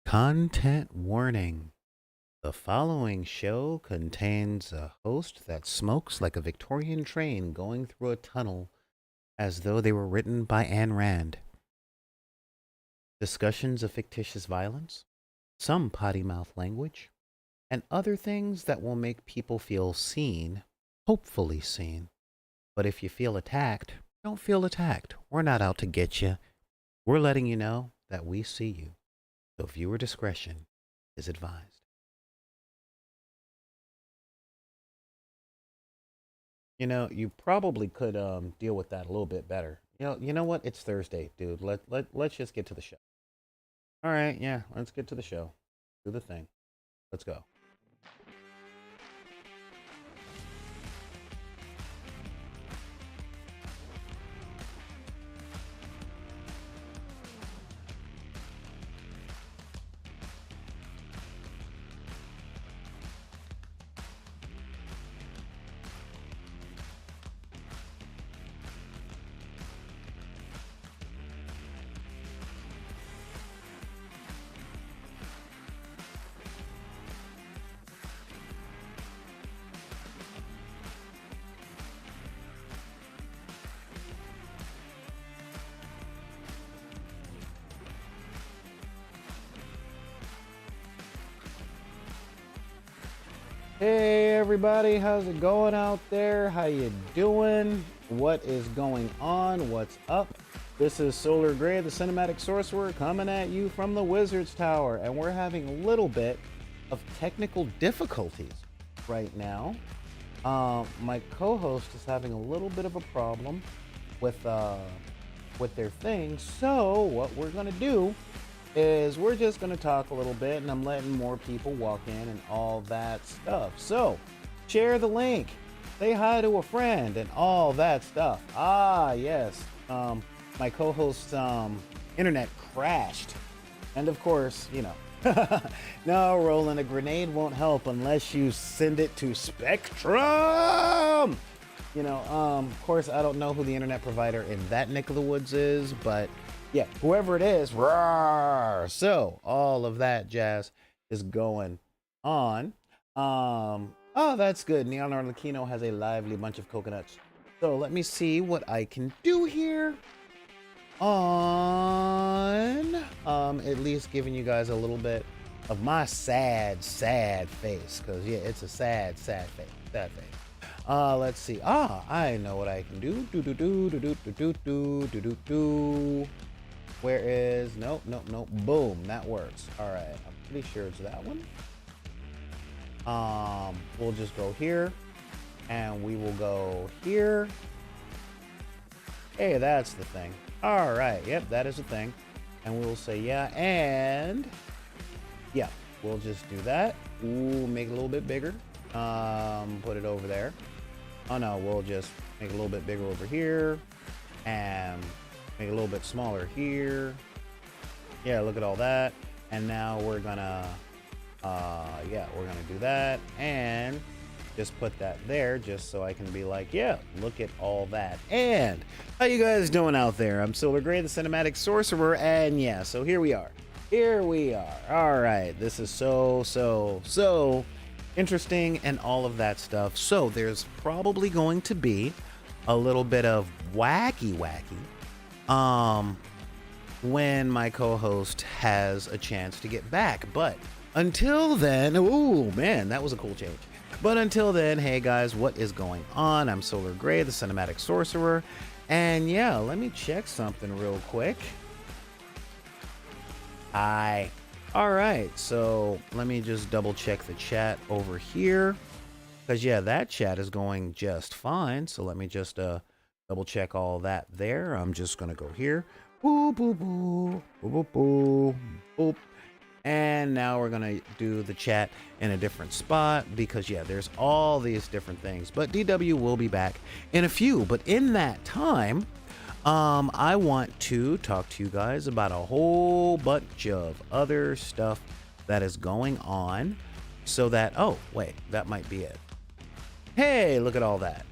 Content warning. The following show contains a host that smokes like a Victorian train going through a tunnel as though they were written by Ayn Rand. Discussions of fictitious violence, some potty mouth language, and other things that will make people feel seen, hopefully seen. But if you feel attacked, don't feel attacked. We're not out to get you. We're letting you know that we see you. So viewer discretion is advised. You probably could deal with that a little bit better. You know what? It's Thursday, dude. Let's just get to the show. All right, yeah, let's get to the show. Do the thing. Let's go. Hey everybody, how's it going out there? How you doing? What is going on? What's up? This is Solar Grey, the Cinematic Sorcerer, coming at you from the Wizard's Tower, and we're having a little bit of technical difficulties right now. My co-host is having a little bit of a problem with their thing, so what we're gonna do is we're just going to talk a little bit, and I'm letting more people walk in and all that stuff. So share the link, say hi to a friend, and all that stuff. Yes, my co-host's internet crashed, and of course, no, Roland, a grenade won't help unless you send it to Spectrum. Of course, I don't know who the internet provider in that neck of the woods is, but yeah, whoever it is, roar. So all of that jazz is going on. Oh, that's good. Neon Arlecchino has a lively bunch of coconuts. So let me see what I can do here on at least giving you guys a little bit of my sad face, because yeah, it's a sad face. Let's see. I know what I can do. Do. Where is nope. Boom, that works. All right, I'm pretty sure it's that one. We'll just go here, and we will go here. Hey, that's the thing. All right, yep, that is the thing. And we'll say yeah, and yeah, we'll just do that. Ooh, make it a little bit bigger. Put it over there. Oh no, we'll just make it a little bit bigger over here, and make it a little bit smaller here. Yeah, look at all that. And now we're gonna we're gonna do that and just put that there, just so I can be like, yeah, look at all that. And how you guys doing out there? I'm Solar Grey, the Cinematic Sorcerer, and yeah, so here we are. All right, this is so interesting and all of that stuff. So there's probably going to be a little bit of wacky when my co-host has a chance to get back. But until then, ooh man, that was a cool change. But until then, hey guys, what is going on? I'm Solar Grey, the Cinematic Sorcerer, and yeah, let me check something real quick. Hi. All right, so let me just double check the chat over here, because yeah, that chat is going just fine. So let me just double check all that there. I'm just gonna go here. Boo, boo, boo, boo, boo, boo, boop. And now we're gonna do the chat in a different spot, because yeah, there's all these different things. But DW will be back in a few. But in that time, I want to talk to you guys about a whole bunch of other stuff that is going on, so that, oh wait, that might be it. Hey, look at all that.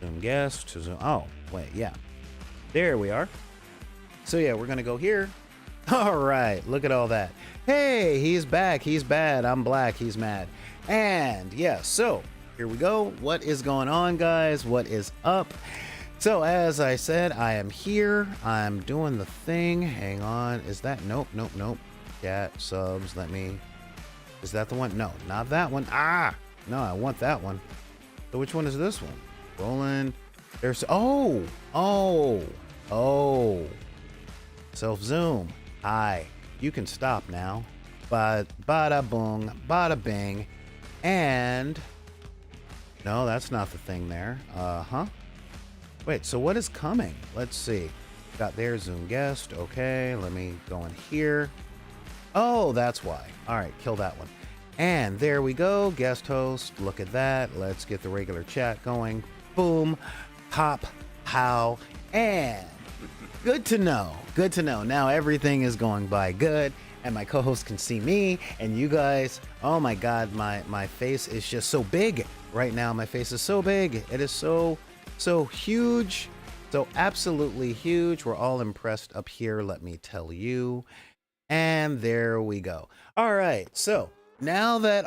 Zoom guest, zoom, oh wait, yeah, there we are. So yeah, we're gonna go here. All right, look at all that. Hey, he's back. He's bad. I'm black. He's mad. And yeah, so here we go. What is going on, guys? What is up? So as I said, I am here. I'm doing the thing. Hang on. Is that? Nope. Chat, subs. Is that the one? No, not that one. No, I want that one. So which one is this one? Rolling. There's, oh. Self zoom. Hi. You can stop now. But bada boom, bada bing. And no, that's not the thing there. Wait, so what is coming? Let's see. Got there, zoom guest. Okay, let me go in here. Oh, that's why. All right, kill that one. And there we go, guest host. Look at that. Let's get the regular chat going. Boom, pop, pow, and good to know. Good to know. Now everything is going by good, and my co-host can see me, and you guys. Oh my God, my face is just so big right now. My face is so big. It is so huge, so absolutely huge. We're all impressed up here, let me tell you. And there we go. All right, so now that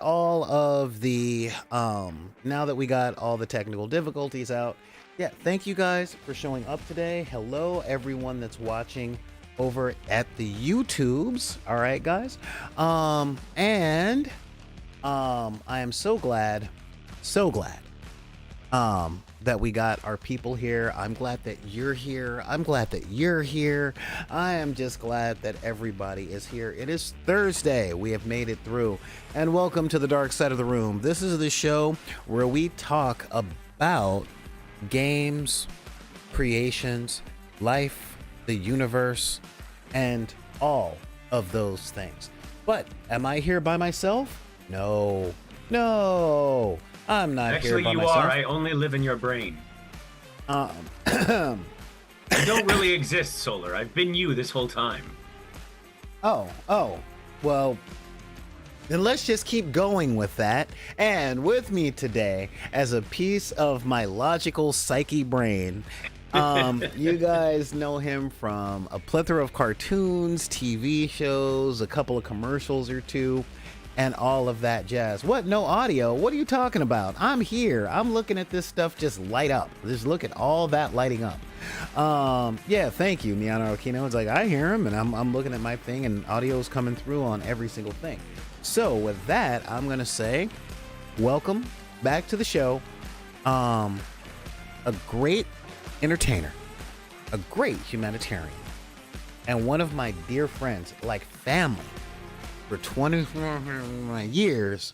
we got all the technical difficulties out, yeah, thank you guys for showing up today. Hello, everyone that's watching over at the YouTubes. All right, guys. I am so glad that we got our people here. I'm glad that you're here. I'm glad that you're here. I am just glad that everybody is here. It is Thursday. We have made it through. And welcome to the dark side of the room. This is the show where we talk about games, creations, life, the universe, and all of those things. But am I here by myself? No. I'm not here by myself. Actually, you are. I only live in your brain. You don't really exist, Solar. I've been you this whole time. Oh. Well, then let's just keep going with that. And with me today, as a piece of my logical psyche brain, you guys know him from a plethora of cartoons, TV shows, a couple of commercials or two, and all of that jazz. What? No audio? What are you talking about? I'm here. I'm looking at this stuff just light up. Just look at all that lighting up. Yeah, thank you, Neon Arokino. It's like, I hear him, and I'm looking at my thing, and audio's coming through on every single thing. So with that, I'm going to say, welcome back to the show. A great entertainer, a great humanitarian, and one of my dear friends, like family, for 24 years,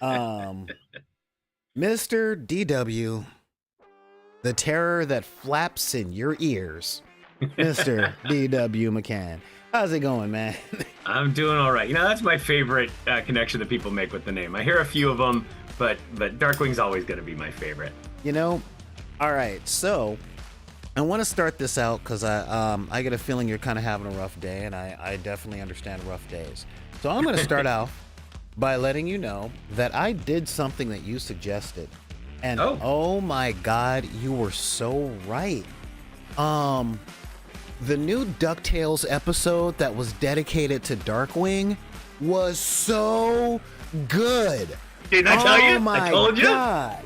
Mr. DW, the terror that flaps in your ears, Mr. DW McCann. How's it going, man? I'm doing all right. You know, that's my favorite connection that people make with the name. I hear a few of them, but Darkwing's always going to be my favorite. You know, all right, so I want to start this out because I get a feeling you're kind of having a rough day, and I definitely understand rough days. So I'm going to start out by letting you know that I did something that you suggested, and oh my God, you were so right. The new DuckTales episode that was dedicated to Darkwing was so good. Did I tell you? Oh my I told you. God.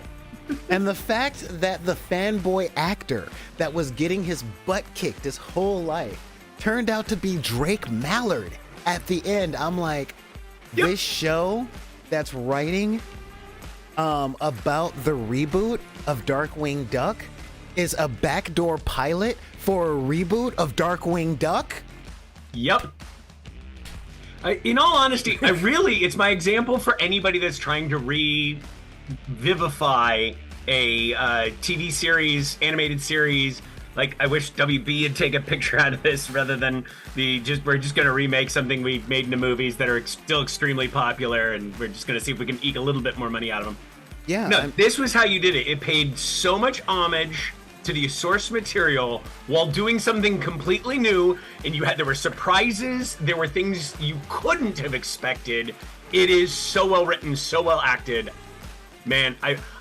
And the fact that the fanboy actor that was getting his butt kicked his whole life turned out to be Drake Mallard at the end. I'm like, This show that's writing about the reboot of Darkwing Duck is a backdoor pilot for a reboot of Darkwing Duck? Yep. In all honesty, it's my example for anybody that's trying to revivify a TV series, animated series. Like, I wish WB would take a picture out of this rather than we're just going to remake something we made into movies that are still extremely popular, and we're just going to see if we can eke a little bit more money out of them. Yeah. No, this was how you did it. It paid so much homage to the source material while doing something completely new, and there were surprises, there were things you couldn't have expected. It is so well written, so well acted. Man,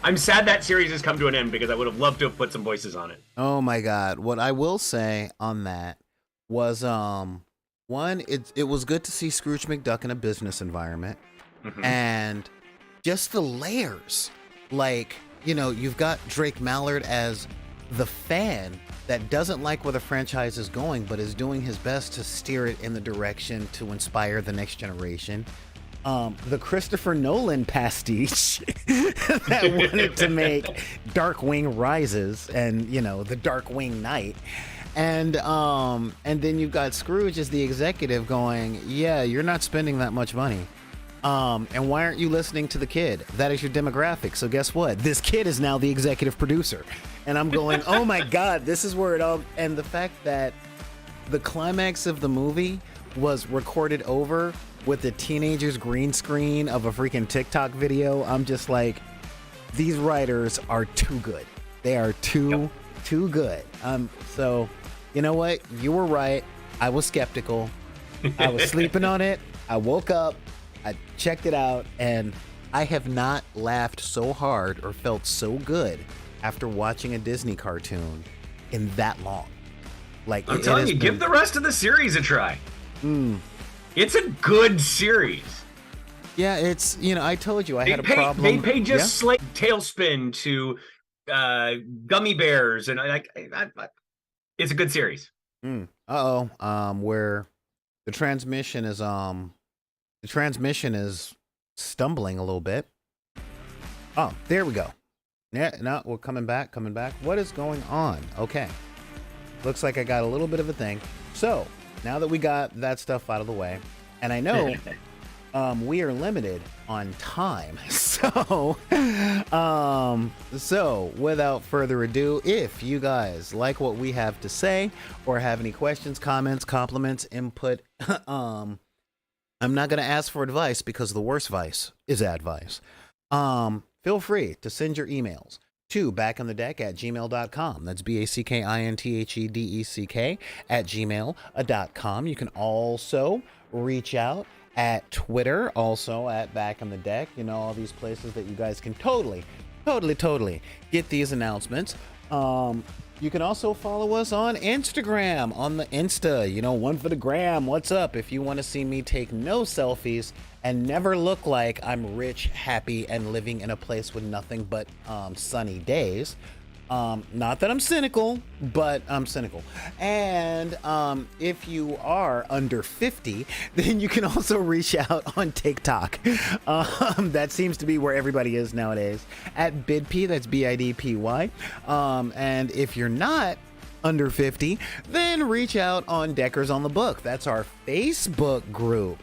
I'm sad that series has come to an end because I would have loved to have put some voices on it. Oh my God. What I will say on that was One, it was good to see Scrooge McDuck in a business environment, and just the layers. Like, you've got Drake Mallard as the fan that doesn't like where the franchise is going, but is doing his best to steer it in the direction to inspire the next generation. The Christopher Nolan pastiche that wanted to make Darkwing Rises and, the Darkwing Knight. And then you've got Scrooge as the executive going, yeah, you're not spending that much money. And why aren't you listening to the kid? That is your demographic. So guess what? This kid is now the executive producer. And I'm going, oh my God, this is where it all... And the fact that the climax of the movie was recorded over with the teenager's green screen of a freaking TikTok video, I'm just like, these writers are too good. They are too good. So, you know what? You were right. I was skeptical. I was sleeping on it. I woke up. I checked it out, and I have not laughed so hard or felt so good after watching a Disney cartoon in that long. Like, I'm telling you, give the rest of the series a try. It's a good series. Yeah, it's, I told you I had a problem. They pay just like Tailspin to Gummy Bears, and it's a good series. Where the transmission is stumbling a little bit. Oh, there we go. Yeah, no, we're coming back. What is going on? Okay. Looks like I got a little bit of a thing. So, now that we got that stuff out of the way, and I know we are limited on time. So without further ado, if you guys like what we have to say or have any questions, comments, compliments, input, I'm not going to ask for advice because the worst vice is advice. Feel free to send your emails to backinthedeck@gmail.com. That's BACKINTHEDECK@gmail.com. You can also reach out at Twitter, also at Back on the Deck. All these places that you guys can totally get these announcements. You can also follow us on Instagram, on the Insta, one for the gram. What's up? If you want to see me take no selfies and never look like I'm rich, happy, and living in a place with nothing but sunny days. Not that I'm cynical, but I'm cynical. And if you are under 50, then you can also reach out on TikTok. That seems to be where everybody is nowadays. At BidPy, that's BIDPY. And if you're not under 50, then reach out on Deckers on the Book. That's our Facebook group.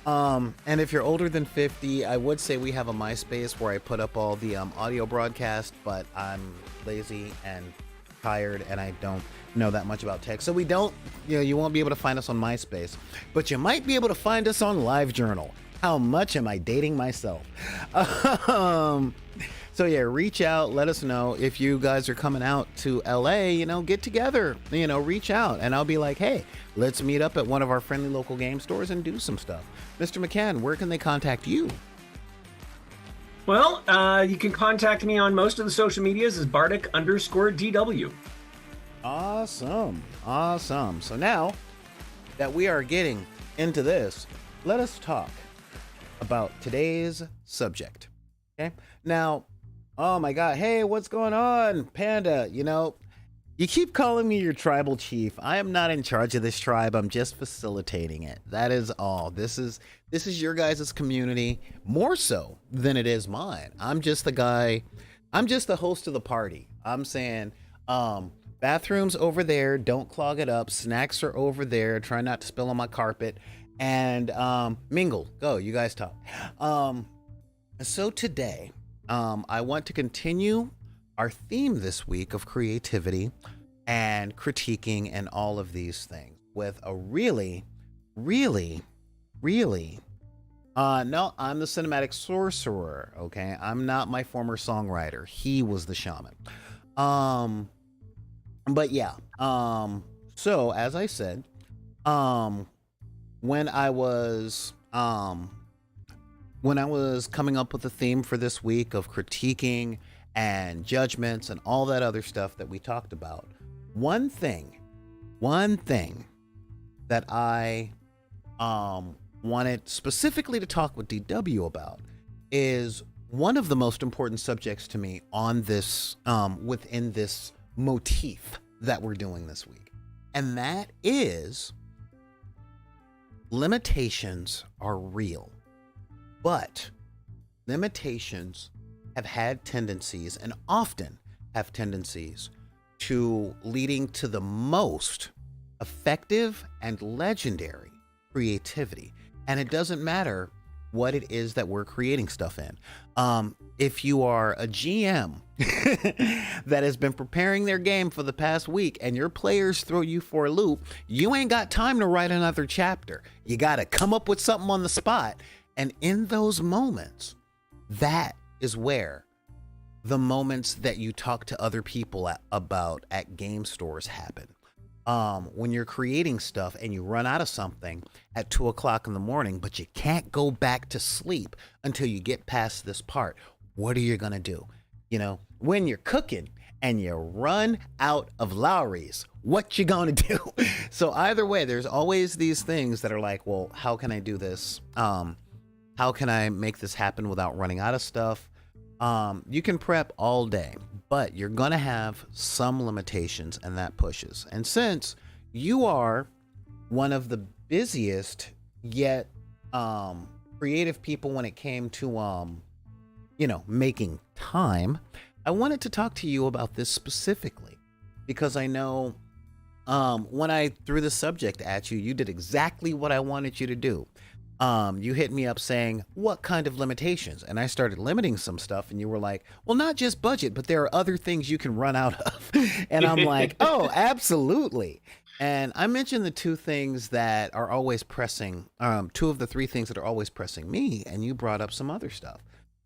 And if you're older than 50, I would say we have a MySpace where I put up all the audio broadcast, but I'm lazy and tired and I don't know that much about tech. So we don't, you won't be able to find us on MySpace, but you might be able to find us on LiveJournal. How much am I dating myself? So yeah, reach out, let us know if you guys are coming out to LA, get together, reach out and I'll be like, hey, let's meet up at one of our friendly local game stores and do some stuff. Mr. McCann, where can they contact you? Well, you can contact me on most of the social medias as Bardic_DW. Awesome. So now that we are getting into this, let us talk about today's subject. Okay. Now, oh my God. Hey, what's going on, Panda? You keep calling me your tribal chief. I am not in charge of this tribe. I'm just facilitating it. That is all. This is your guys' community more so than it is mine. I'm just the guy. I'm just the host of the party. I'm saying, bathrooms over there. Don't clog it up. Snacks are over there. Try not to spill on my carpet. And mingle. Go. You guys talk. So today, I want to continue our theme this week of creativity and critiquing and all of these things with a really no, I'm the cinematic sorcerer. Okay. I'm not my former songwriter. He was the shaman. But yeah. So as I said, when I was coming up with the theme for this week of critiquing and judgments and all that other stuff that we talked about, one thing that I wanted specifically to talk with DW about is one of the most important subjects to me on this, within this motif that we're doing this week. And that is limitations are real, but limitations have had tendencies and often have tendencies to leading to the most effective and legendary creativity. And it doesn't matter what it is that we're creating stuff in. If you are a GM that has been preparing their game for the past week and your players throw you for a loop, you ain't got time to write another chapter. You got to come up with something on the spot. And in those moments, that is where the moments that you talk to other people about at game stores happen. When you're creating stuff and you run out of something at 2 o'clock in the morning, but you can't go back to sleep until you get past this part. What are you going to do? You know, when you're cooking and you run out of Lowry's, what you going to do? So either way, there's always these things that are like, well, how can I do this? How can I make this happen without running out of stuff? You can prep all day, but you're going to have some limitations, and that pushes. And since you are one of the busiest yet creative people when it came to, making time, I wanted to talk to you about this specifically because I know when I threw the subject at you, you did exactly what I wanted you to do. You hit me up saying, what kind of limitations? And I started limiting some stuff and you were like, well, not just budget, but there are other things you can run out of. And I'm like, oh, absolutely. And I mentioned the two things that are always pressing, two of the three things that are always pressing me. And you brought up some other stuff.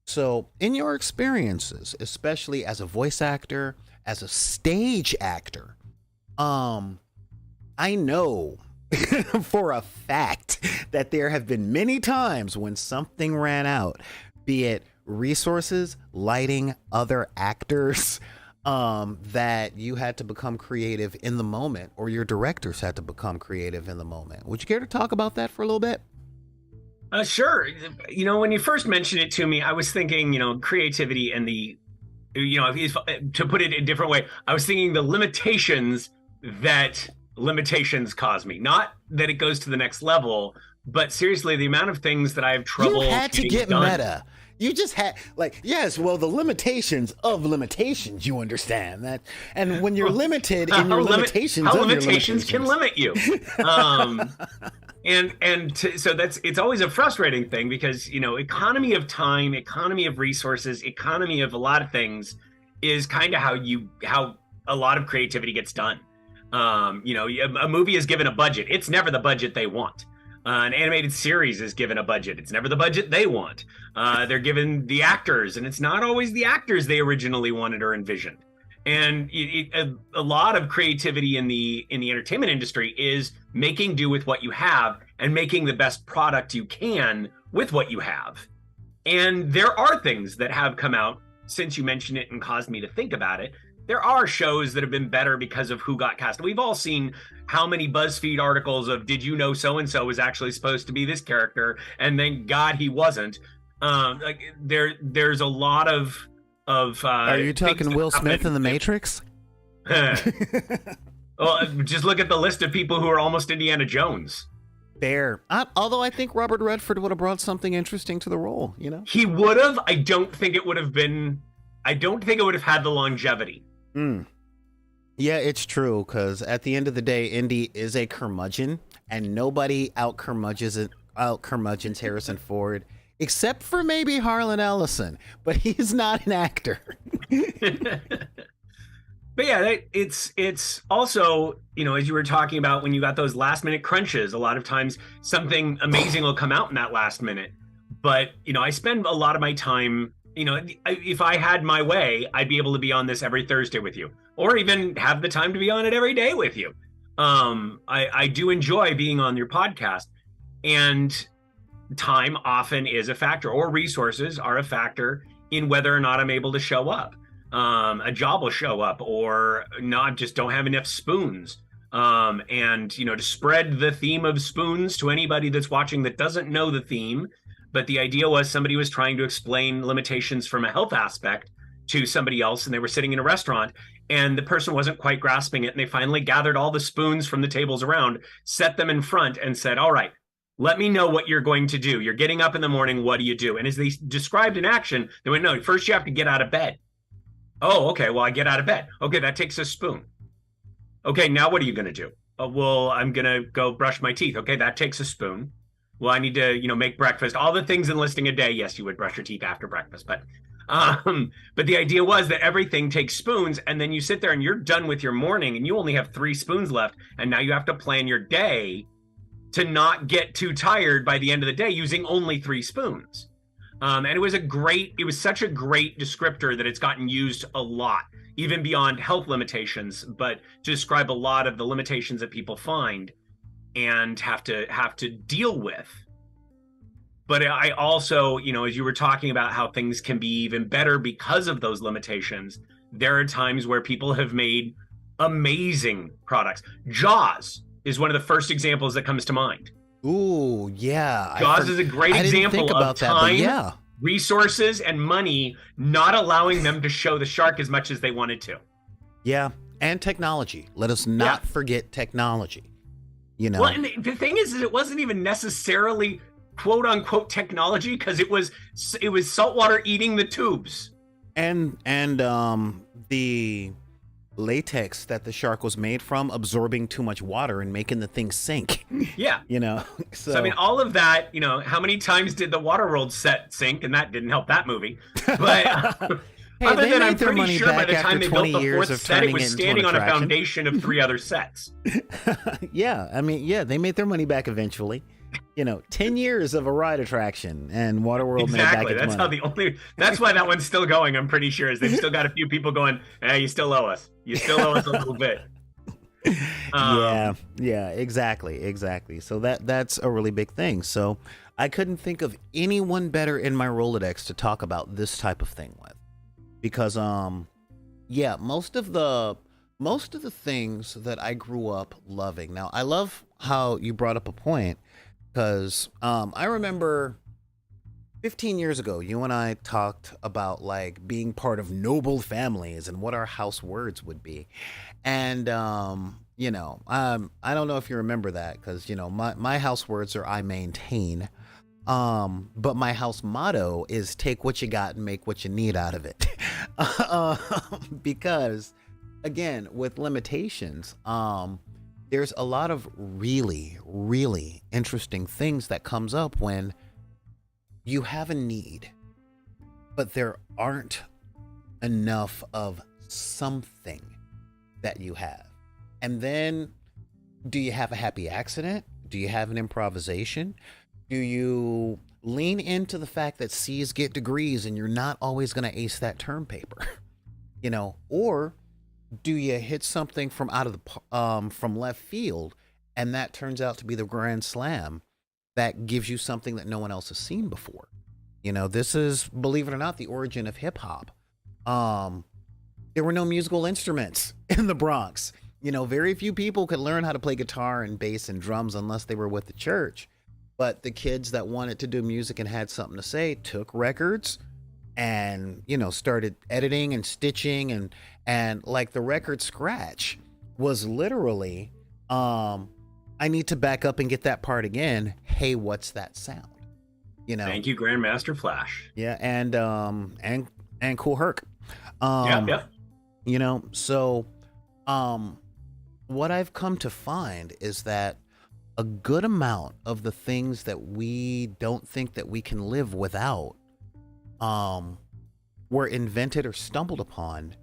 So in your experiences, especially as a voice actor, as a stage actor, I know for a fact that there have been many times when something ran out, be it resources, lighting, other actors, that you had to become creative in the moment, or your directors had to become creative in the moment. Would you care to talk about that for a little bit? Sure. When you first mentioned it to me, I was thinking, creativity and to put it a different way, I was thinking the limitations that limitations cause me. Not that it goes to the next level, but seriously, the amount of things that I have trouble. You had to get done. Meta. You just had yes, well, the limitations of limitations, you understand that. And when you're limited in your limitations, how limitations can limit you. So it's always a frustrating thing because, economy of time, economy of resources, economy of a lot of things is kind of how a lot of creativity gets done. A movie is given a budget. It's never the budget they want. An animated series is given a budget. It's never the budget they want. They're given the actors, and it's not always the actors they originally wanted or envisioned. And a lot of creativity in the entertainment industry is making do with what you have and making the best product you can with what you have. And there are things that have come out since you mentioned it and caused me to think about it. There are shows that have been better because of who got cast. We've all seen how many BuzzFeed articles of, did you know so-and-so was actually supposed to be this character? And thank God he wasn't. There's a lot of are you talking Will Smith in The Matrix? Well, just look at the list of people who are almost Indiana Jones. Fair. Although I think Robert Redford would have brought something interesting to the role, He would have. I don't think it would have had the longevity. Yeah, it's true, because at the end of the day, Indy is a curmudgeon, and nobody out curmudgeons Harrison Ford, except for maybe Harlan Ellison, but he's not an actor. But yeah, it's also, as you were talking about, when you got those last minute crunches, a lot of times something amazing will come out in that last minute. But, I spend a lot of my time, if I had my way, I'd be able to be on this every Thursday with you, or even have the time to be on it every day with you. I do enjoy being on your podcast, and time often is a factor, or resources are a factor in whether or not I'm able to show up. A job will show up, or no, I just don't have enough spoons. And to spread the theme of spoons to anybody that's watching that doesn't know the theme. But the idea was somebody was trying to explain limitations from a health aspect to somebody else, and they were sitting in a restaurant, and the person wasn't quite grasping it, and they finally gathered all the spoons from the tables around, set them in front, and said, all right, let me know what you're going to do. You're getting up in the morning. What do you do? And as they described in action, they went, no, first you have to get out of bed. Oh, okay. Well, I get out of bed. Okay, that takes a spoon. Okay, now what are you going to do? Well, I'm going to go brush my teeth. Okay, that takes a spoon. Well, I need to, make breakfast. All the things enlisting a day. Yes, you would brush your teeth after breakfast, but the idea was that everything takes spoons, and then you sit there and you're done with your morning, and you only have 3 spoons left, and now you have to plan your day to not get too tired by the end of the day using only 3 spoons. And it was such a great descriptor that it's gotten used a lot, even beyond health limitations, but to describe a lot of the limitations that people find and have to deal with. But I also, as you were talking about how things can be even better because of those limitations, there are times where people have made amazing products. Jaws is one of the first examples that comes to mind. Ooh, yeah. Jaws is a great example of time, resources, and money not allowing them to show the shark as much as they wanted to. Yeah, and technology. Let us not forget technology. Well, and the thing is it wasn't even necessarily quote unquote technology, because it was saltwater eating the tubes. And the latex that the shark was made from absorbing too much water and making the thing sink. Yeah. So I mean, all of that, how many times did the Waterworld set sink? And that didn't help that movie. But hey, other than I'm pretty sure by the time they built the 4th set, it was standing on a foundation of 3 other sets. Yeah. I mean, yeah, they made their money back eventually. 10 years of a ride attraction, and Waterworld made back its money. That's why that one's still going, I'm pretty sure, is they've still got a few people going, hey, you still owe us. You still owe us a little bit. Yeah, exactly. So that's a really big thing. So I couldn't think of anyone better in my Rolodex to talk about this type of thing with, because most of the things that I grew up loving. Now, I love how you brought up a point, because I remember 15 years ago, you and I talked about like being part of noble families and what our house words would be. And, I don't know if you remember that, because, my house words are I maintain. But my house motto is take what you got and make what you need out of it. Because, again, with limitations, there's a lot of really, really interesting things that comes up when you have a need, but there aren't enough of something that you have. And then, do you have a happy accident? Do you have an improvisation? Do you lean into the fact that C's get degrees and you're not always going to ace that term paper? Or do you hit something from out of the from left field, and that turns out to be the grand slam that gives you something that no one else has seen before? This is, believe it or not, the origin of hip hop. There were no musical instruments in the Bronx. Very few people could learn how to play guitar and bass and drums unless they were with the church. But the kids that wanted to do music and had something to say took records and, started editing and stitching, and like the record scratch was literally, I need to back up and get that part again. Hey, what's that sound? Thank you, Grandmaster Flash. Yeah. And Cool Herc. Yeah. So, what I've come to find is that a good amount of the things that we don't think that we can live without were invented or stumbled upon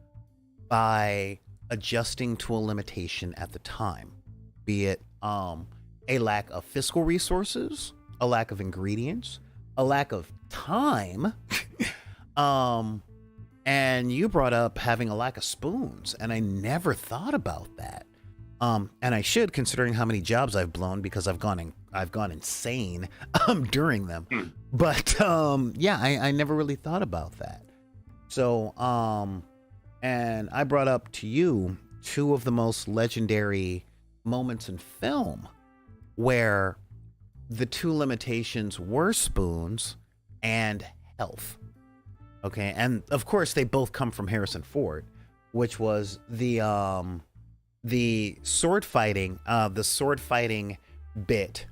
by adjusting to a limitation at the time, be it a lack of fiscal resources, a lack of ingredients, a lack of time. And you brought up having a lack of spoons, and I never thought about that. And I should, considering how many jobs I've blown, because I've gone insane during them. But I never really thought about that. So and I brought up to you 2 of the most legendary moments in film where the two limitations were spoons and health. Okay, and of course they both come from Harrison Ford, which was the sword fighting bit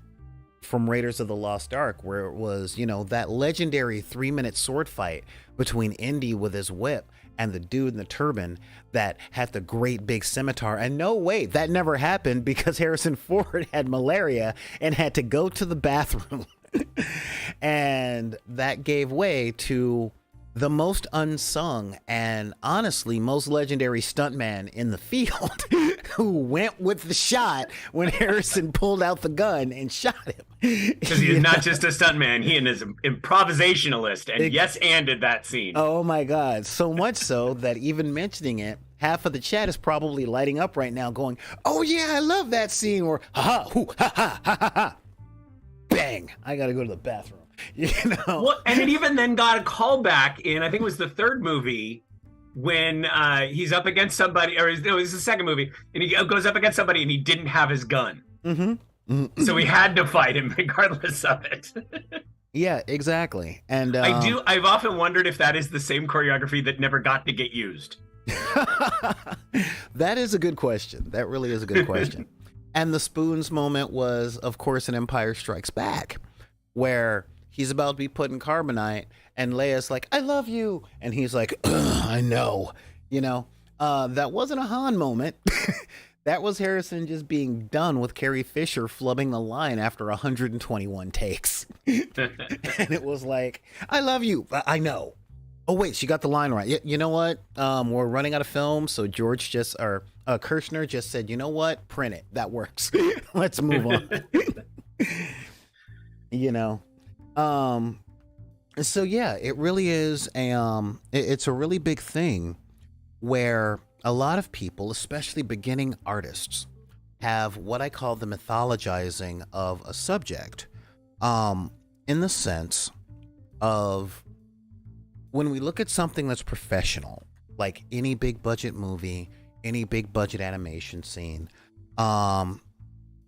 from Raiders of the Lost Ark, where it was, that legendary 3-minute sword fight between Indy with his whip and the dude in the turban that had the great big scimitar. And no, wait, that never happened because Harrison Ford had malaria and had to go to the bathroom. And that gave way to the most unsung and honestly most legendary stuntman in the field who went with the shot when Harrison pulled out the gun and shot him. Because he's not just a stuntman, he is an improvisationalist, and yes-anded that scene. Oh my God. So much so that even mentioning it, half of the chat is probably lighting up right now going, oh yeah, I love that scene, or ha ha, hoo, ha ha, ha ha ha. Bang, I gotta go to the bathroom. Well, and it even then got a callback in, I think it was the third movie, when he's up against somebody, or it was the second movie, and he goes up against somebody and he didn't have his gun. Mm-hmm. So he had to fight him regardless of it. Yeah, exactly. And I've often wondered if that is the same choreography that never got to get used. That is a good question. That really is a good question. And the spoons moment was, of course, in Empire Strikes Back, where he's about to be put in carbonite and Leia's like, I love you. And he's like, I know. That wasn't a Han moment. That was Harrison just being done with Carrie Fisher flubbing the line after 121 takes. And it was like, I love you. I know. Oh, wait, she got the line right. You know what? We're running out of film. So Kirshner just said, you know what? Print it. That works. Let's move on. So yeah, it really is it's a really big thing where a lot of people, especially beginning artists, have what I call the mythologizing of a subject, in the sense of when we look at something that's professional, like any big budget movie, any big budget animation scene,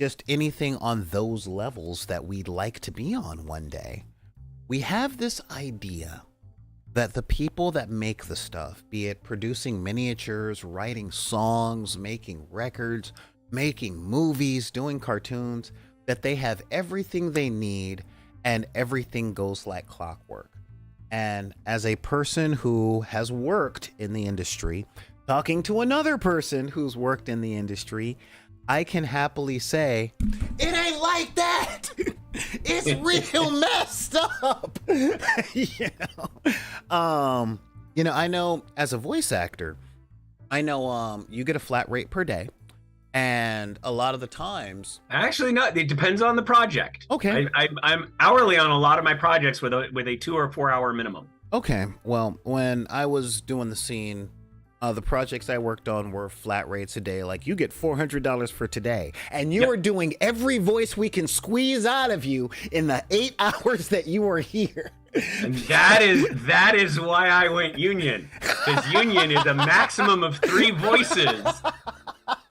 just anything on those levels that we'd like to be on one day, we have this idea that the people that make the stuff, be it producing miniatures, writing songs, making records, making movies, doing cartoons, that they have everything they need and everything goes like clockwork. And as a person who has worked in the industry, talking to another person who's worked in the industry, I can happily say, it ain't like that. It's real messed up. I know as a voice actor, I know you get a flat rate per day. And a lot of the times, actually, no, it depends on the project. Okay. I'm hourly on a lot of my projects with a 2 or 4 hour minimum. Okay. Well, when I was doing the scene, the projects I worked on were flat rates a day. Like, you get $400 for today, and you are doing every voice we can squeeze out of you in the 8 hours that you are here. And that is why I went union, because union is a maximum of 3 voices.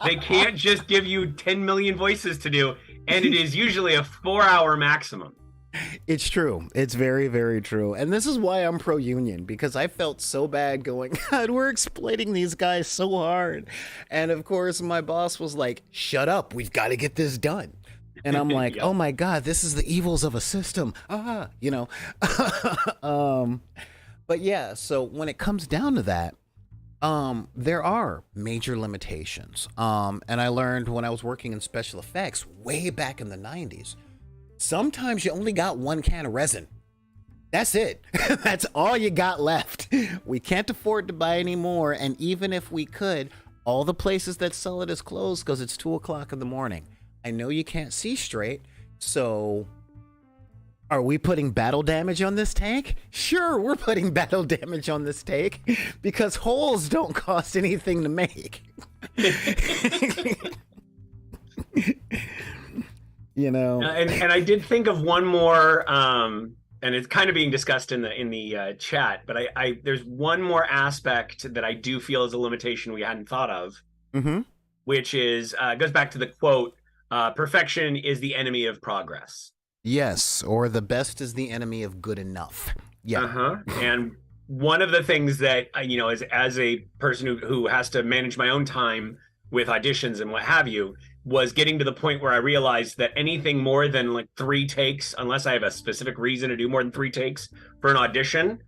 They can't just give you 10 million voices to do, and it is usually a 4-hour maximum. It's true. It's very, very true. And this is why I'm pro-union, because I felt so bad going, God, we're exploiting these guys so hard. And of course, my boss was like, shut up. We've got to get this done. And I'm like, oh my God, this is the evils of a system. But yeah, so when it comes down to that, there are major limitations. And I learned when I was working in special effects way back in the 90s, sometimes you only got 1 can of resin. That's it. That's all you got left. We can't afford to buy any more. And even if we could, all the places that sell it is closed because it's 2 o'clock in the morning. I know you can't see straight. So are we putting battle damage on this tank? Sure, we're putting battle damage on this tank because holes don't cost anything to make. And I did think of one more, and it's kind of being discussed in the chat, but I there's one more aspect that I do feel is a limitation we hadn't thought of. Mm-hmm. which is goes back to the quote, perfection is the enemy of progress. Yes, or the best is the enemy of good enough. Yeah. Uh-huh. And one of the things that as a person who has to manage my own time with auditions and what have you, was getting to the point where I realized that anything more than like 3 takes, unless I have a specific reason to do more than 3 takes for an audition,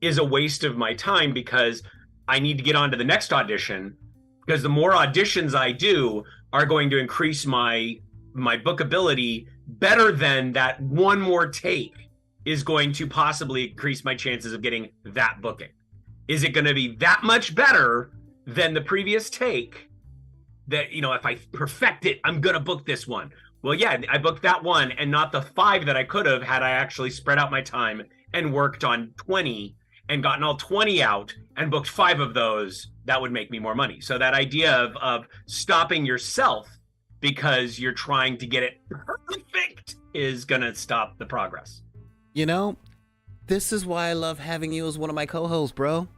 is a waste of my time, because I need to get on to the next audition, because the more auditions I do are going to increase my bookability better than that one more take is going to possibly increase my chances of getting that booking. Is it going to be that much better than the previous take that, if I perfect it, I'm going to book this one? Well, yeah, I booked that one and not the 5 that I could have had I actually spread out my time and worked on 20 and gotten all 20 out and booked 5 of those. That would make me more money. So that idea of stopping yourself because you're trying to get it perfect is going to stop the progress. This is why I love having you as one of my co-hosts, bro.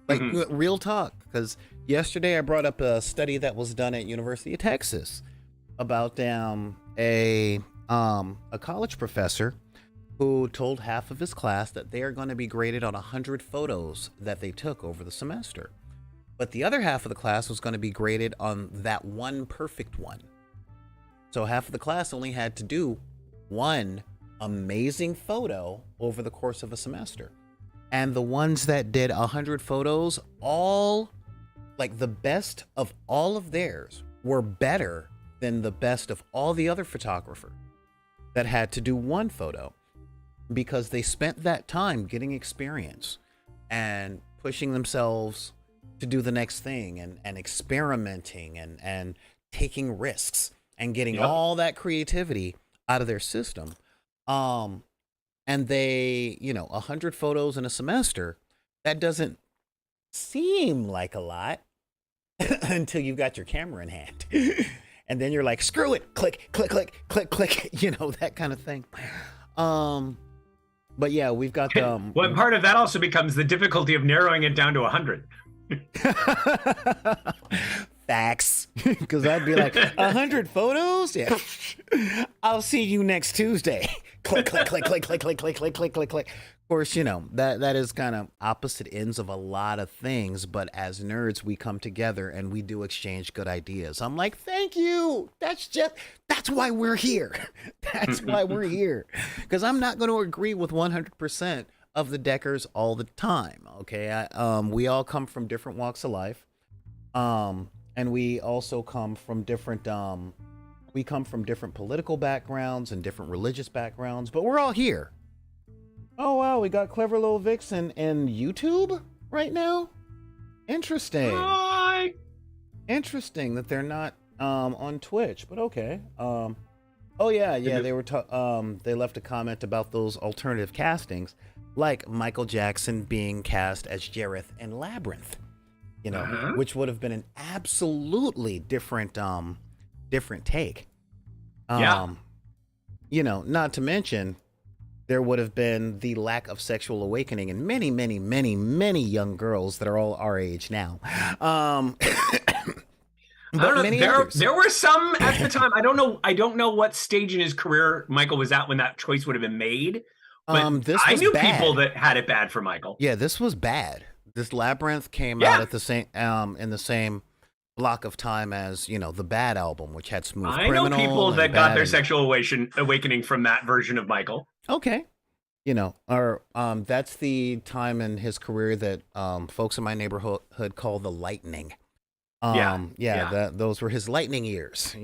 Like, real talk. Because yesterday I brought up a study that was done at University of Texas about a college professor who told half of his class that they are going to be graded on 100 photos that they took over the semester. But the other half of the class was going to be graded on that one perfect one. So half of the class only had to do one amazing photo over the course of a semester. And the ones that did 100 photos, all, like, the best of all of theirs were better than the best of all the other photographers that had to do one photo, because they spent that time getting experience and pushing themselves to do the next thing and experimenting and taking risks and getting all that creativity out of their system. And they, 100 photos in a semester, that doesn't seem like a lot until you've got your camera in hand. And then you're like, screw it, click, click, click, click, click, that kind of thing. But yeah, we've got well, part of that also becomes the difficulty of narrowing it down to 100. Facts. Because I'd be like, 100 photos? Yeah. I'll see you next Tuesday. Click, click, click, click, click, click, click, click, click, click, click. Of course, that is kind of opposite ends of a lot of things, but as nerds, we come together and we do exchange good ideas. I'm like, thank you. That's why we're here. That's why we're here. Because I'm not going to agree with 100% of the Deckers all the time. Okay. We all come from different walks of life. And we also come from different political backgrounds and different religious backgrounds, but we're all here. Oh, wow. We got Clever Little Vixen in YouTube right now. Interesting. Hi. Interesting that they're not on Twitch, but okay. Oh yeah. They were they left a comment about those alternative castings, like Michael Jackson being cast as Jareth in Labyrinth, which would have been an absolutely different take. Not to mention, there would have been the lack of sexual awakening in many, many, many, many young girls that are all our age now. I don't know. There were some at the time. I don't know what stage in his career Michael was at when that choice would have been made. But I knew people that had it bad for Michael. Yeah, this was bad. This Labyrinth came out at the same in the same block of time as the Bad album, which had Smooth Criminal. I know people that got their sexual awakening from that version of Michael. Okay. That's the time in his career that folks in my neighborhood call the lightning. Those were his lightning years,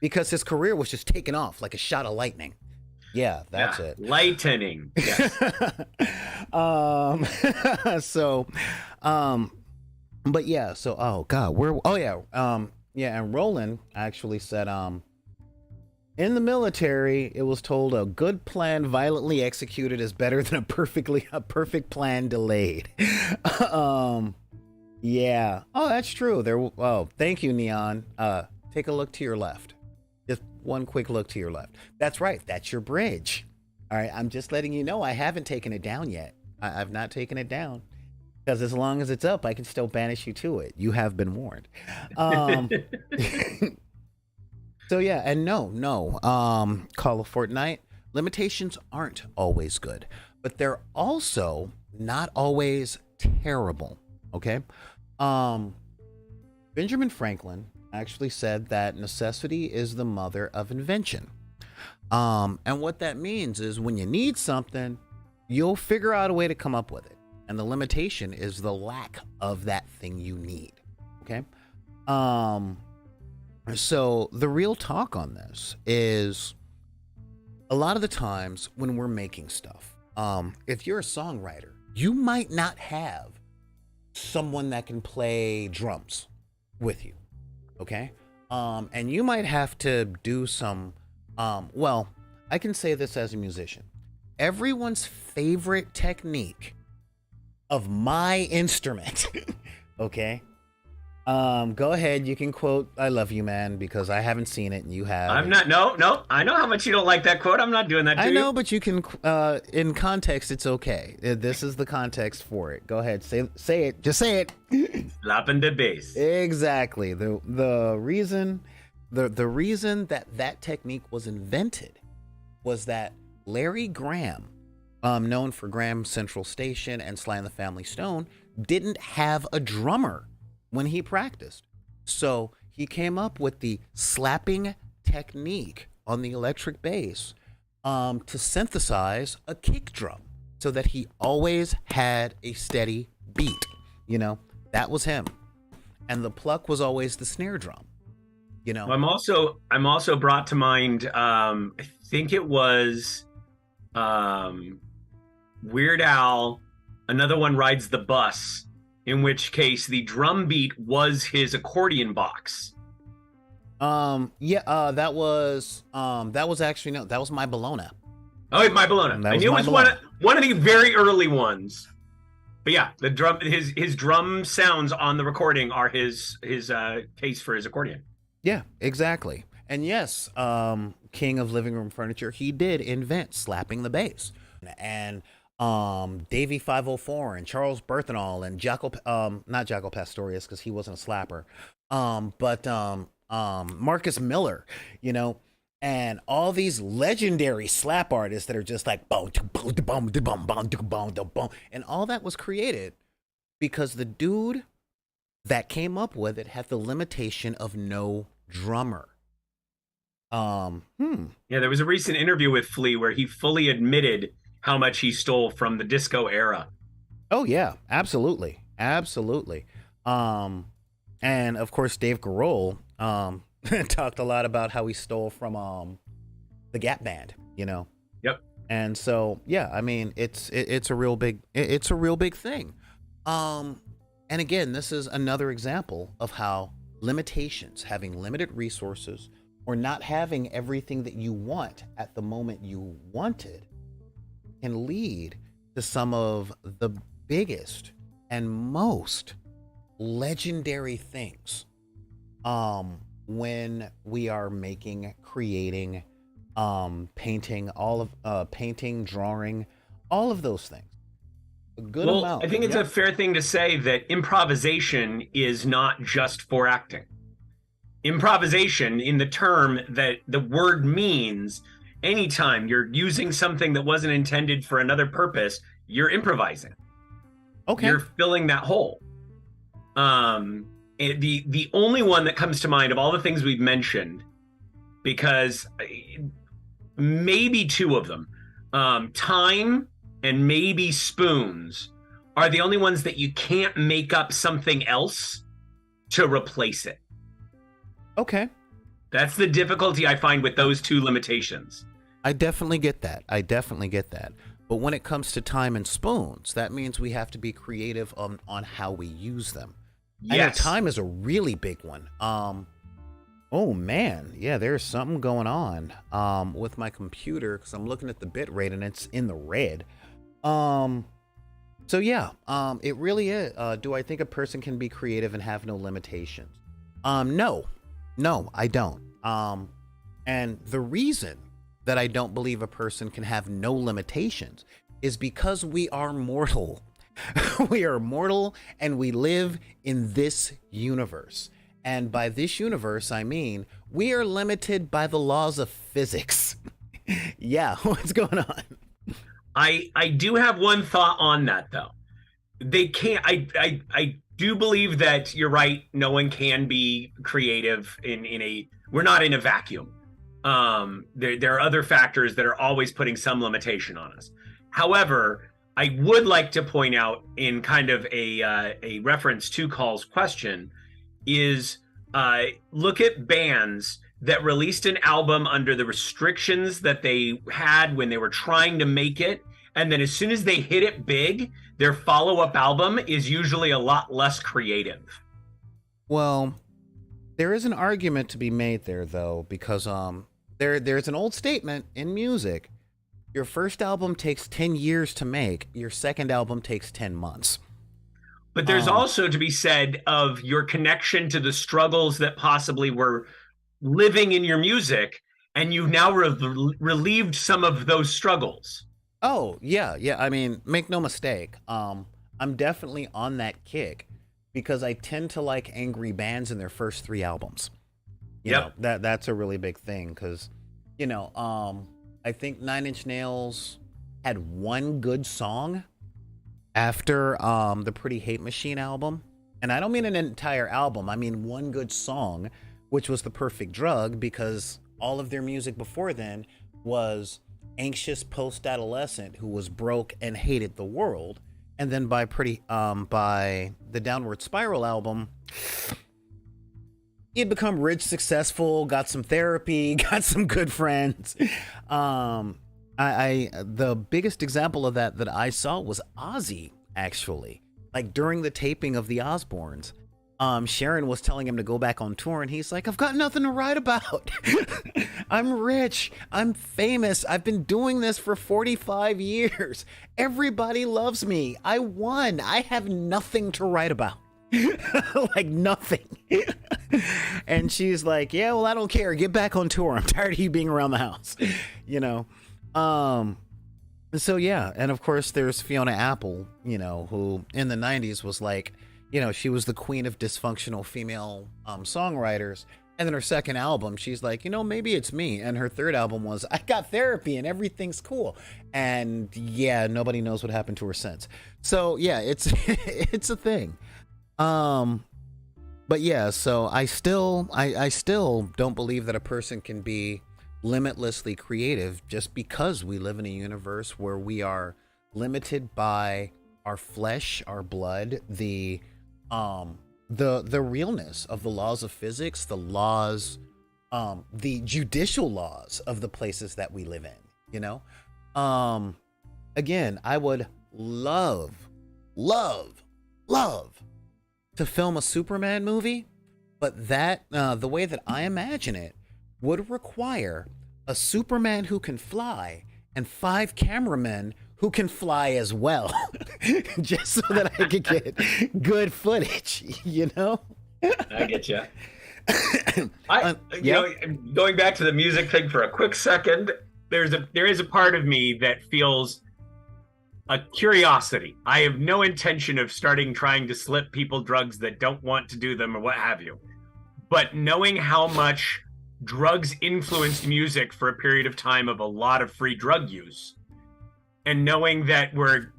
because his career was just taking off like a shot of lightning. Yeah, that's it. Lightning. Yes. But yeah, so and Roland actually said in the military it was told a good plan violently executed is better than a perfect plan delayed. Yeah. Oh, that's true. Thank you, Neon. Take a look to your left. Just one quick look to your left. That's right. That's your bridge. All right. I'm just letting you know I haven't taken it down yet. I've not taken it down. Because as long as it's up, I can still banish you to it. You have been warned. Um, so yeah, and Call of Fortnite, limitations aren't always good, but they're also not always terrible. Okay. Um, Benjamin Franklin actually said that necessity is the mother of invention. And what that means is when you need something, you'll figure out a way to come up with it. And the limitation is the lack of that thing you need. Okay. Um, so the real talk on this is a lot of the times when we're making stuff, if you're a songwriter, you might not have someone that can play drums with you. Okay. And you might have to do some, well, I can say this as a musician. Everyone's favorite technique of my instrument. Okay. Go ahead. You can quote "I love you, man," because I haven't seen it and you have. I'm not. No. I know how much you don't like that quote. I'm not doing that to you. I know, but you can. In context, it's okay. This is the context for it. Go ahead. Say it. Just say it. Slapping the bass. Exactly. The reason that technique was invented was that Larry Graham, known for Graham Central Station and Sly and the Family Stone, didn't have a drummer when he practiced. So he came up with the slapping technique on the electric bass to synthesize a kick drum so that he always had a steady beat. You know, that was him. And the pluck was always the snare drum. You know, I'm also brought to mind, I think it was Weird Al, Another One Rides the Bus, in which case the drum beat was his accordion box. That was actually, no, that was My Bologna. Oh, My Bologna. I knew it was one of the very early ones. But yeah, the drum, his drum sounds on the recording are his case for his accordion. Yeah, exactly. And yes, king of living room furniture, he did invent slapping the bass. And Davey 504 and Charles Berthenol and not Jaco Pastorius because he wasn't a slapper, but Marcus Miller, you know, and all these legendary slap artists that are just like boom, and all that was created because the dude that came up with it had the limitation of no drummer. Yeah, there was a recent interview with Flea where he fully admitted how much he stole from the disco era. Oh yeah, absolutely. And of course Dave Grohl talked a lot about how he stole from the Gap Band, you know. Yep. And so yeah, I mean it's a real big thing. And again, this is another example of how limitations, having limited resources or not having everything that you want at the moment you wanted, can lead to some of the biggest and most legendary things when we are creating, painting, painting, drawing, all of those things. A good amount. I think it's a fair thing to say that improvisation is not just for acting. Improvisation, in the term that the word means, anytime you're using something that wasn't intended for another purpose, you're improvising. Okay. You're filling that hole. The only one that comes to mind of all the things we've mentioned, because maybe two of them, time and maybe spoons, are the only ones that you can't make up something else to replace it. Okay. That's the difficulty I find with those two limitations. I definitely get that. But when it comes to time and spoons, that means we have to be creative on how we use them. Yes. I know time is a really big one. Oh man, yeah, there's something going on with my computer because I'm looking at the bit rate and it's in the red. So yeah, it really is. Do I think a person can be creative and have no limitations? No, I don't. And the reason that I don't believe a person can have no limitations is because we are mortal. We are mortal and we live in this universe. And by this universe, I mean we are limited by the laws of physics. Yeah, what's going on? I do have one thought on that though. They can't. I do believe that you're right. No one can be creative in a. We're not in a vacuum. There are other factors that are always putting some limitation on us. However, I would like to point out in kind of a reference to Call's question is look at bands that released an album under the restrictions that they had when they were trying to make it. And then as soon as they hit it big, their follow-up album is usually a lot less creative. Well, there is an argument to be made there, though, because there's an old statement in music. Your first album takes 10 years to make. Your second album takes 10 months. But there's also to be said of your connection to the struggles that possibly were living in your music, and you've now relieved some of those struggles. Oh, yeah. I mean, make no mistake. I'm definitely on that kick because I tend to like angry bands in their first 3 albums. You know, that's a really big thing because, I think 9 Inch Nails had one good song after the Pretty Hate Machine album. And I don't mean an entire album. I mean one good song, which was The Perfect Drug, because all of their music before then was anxious post-adolescent who was broke and hated the world. And then by the Downward Spiral album, he had become rich, successful, got some therapy, got some good friends. The biggest example of that I saw was Ozzy, actually. Like during the taping of The Osbournes, Sharon was telling him to go back on tour, and he's like, I've got nothing to write about. I'm rich. I'm famous. I've been doing this for 45 years. Everybody loves me. I won. I have nothing to write about. Like nothing. And she's like, yeah, well, I don't care. Get back on tour. I'm tired of you being around the house. So yeah. And of course there's Fiona Apple, who in the 90s was like, she was the queen of dysfunctional female songwriters. And then her second album, she's like, maybe it's me. And her third album was, I got therapy and everything's cool. And yeah, nobody knows what happened to her since. So yeah, it's it's a thing. But yeah, so I still don't believe that a person can be limitlessly creative just because we live in a universe where we are limited by our flesh, our blood, the realness of the laws of physics, the laws, the judicial laws of the places that we live in, Again, I would love to film a Superman movie, but that, the way that I imagine it, would require a Superman who can fly and 5 cameramen who can fly as well, just so that I could get good footage, I get you. Going back to the music thing for a quick second, there is a part of me that feels a curiosity. I have no intention of trying to slip people drugs that don't want to do them or what have you. But knowing how much drugs influenced music for a period of time of a lot of free drug use, and knowing that we're,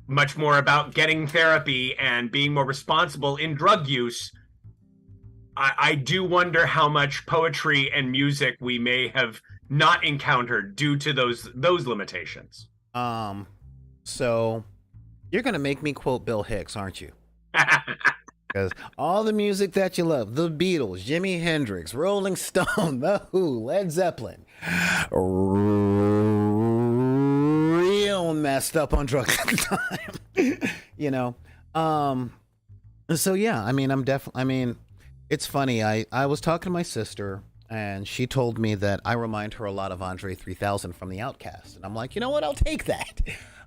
much more about getting therapy and being more responsible in drug use, I do wonder how much poetry and music we may have not encountered due to those limitations. So you're going to make me quote Bill Hicks, aren't you? Because all the music that you love, the Beatles, Jimi Hendrix, Rolling Stone, The Who, Led Zeppelin, real messed up on drugs at the time, So yeah, I mean, it's funny. I was talking to my sister, and she told me that I remind her a lot of Andre 3000 from The Outcast. And I'm like, you know what? I'll take that.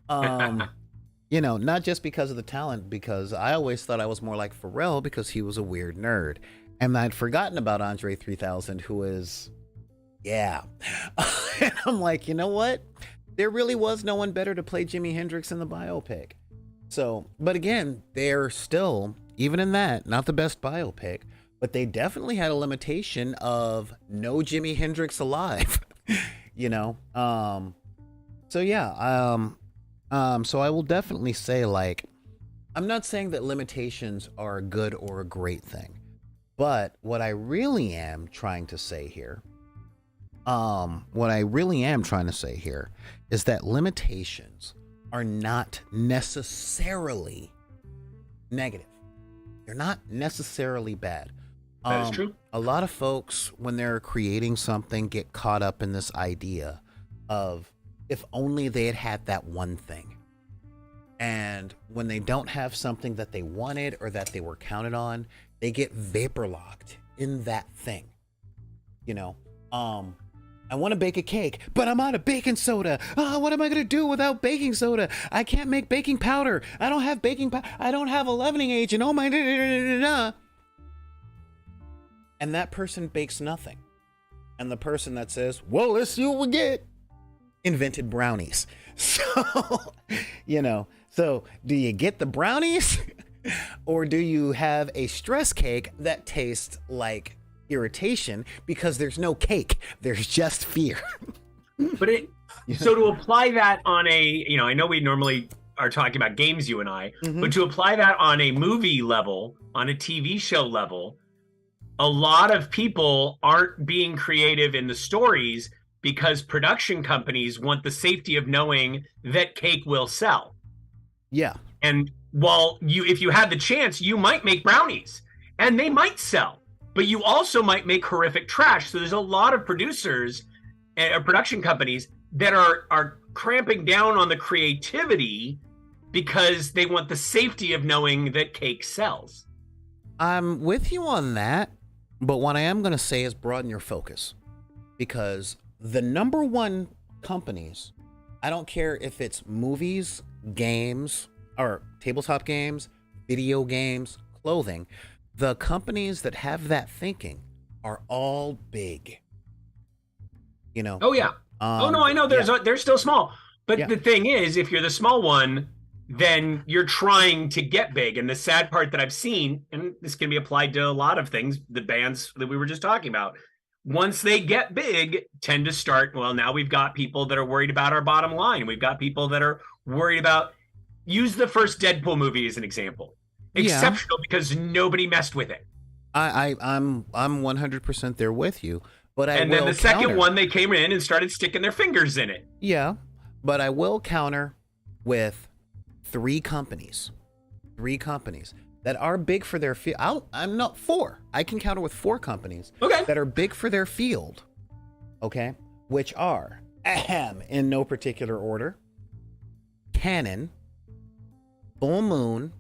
Not just because of the talent, because I always thought I was more like Pharrell because he was a weird nerd. And I'd forgotten about Andre 3000, who is, yeah. And I'm like, you know what? There really was no one better to play Jimi Hendrix in the biopic. So, but again, they're still, even in that, not the best biopic, but they definitely had a limitation of no Jimi Hendrix alive, you know? So yeah, so I will definitely say, like, I'm not saying that limitations are a good or a great thing, but what I really am trying to say here, is that limitations are not necessarily negative. They're not necessarily bad. That is true. A lot of folks, when they're creating something, get caught up in this idea of if only they had had that one thing. And when they don't have something that they wanted or that they were counted on, they get vapor locked in that thing. You know, I want to bake a cake, but I'm out of baking soda. What am I going to do without baking soda? I can't make baking powder. I don't have baking powder. I don't have a leavening agent. Oh my. And that person bakes nothing. And the person that says, well, let's see what we get, invented brownies. So, you know, so do you get the brownies or do you have a stress cake that tastes like irritation because there's no cake, there's just fear? But so to apply that on a, you know, I know we normally are talking about games, you and I, but to apply that on a movie level, on a TV show level, a lot of people aren't being creative in the stories because production companies want the safety of knowing that cake will sell. Yeah. And while if you had the chance, you might make brownies and they might sell, but you also might make horrific trash. So there's a lot of producers and production companies that are cramping down on the creativity because they want the safety of knowing that cake sells. I'm with you on that, but what I am going to say is broaden your focus, because the number one companies, I don't care if it's movies, games, or tabletop games, video games, clothing, the companies that have that thinking are all big. You know? Oh, yeah. Oh, no, I know they're still small. But the thing is, if you're the small one, then you're trying to get big. And the sad part that I've seen, and this can be applied to a lot of things, the bands that we were just talking about, once they get big, tend to start, well, now we've got people that are worried about our bottom line. We've got people that are worried about, use the first Deadpool movie as an example. Exceptional because nobody messed with it. I'm 100% there with you. But then the second one, they came in and started sticking their fingers in it. Yeah, but I will counter with three companies that are big for their field. I'm not four. I can counter with four companies that are big for their field. Okay, which are in no particular order: Canon, Full Moon,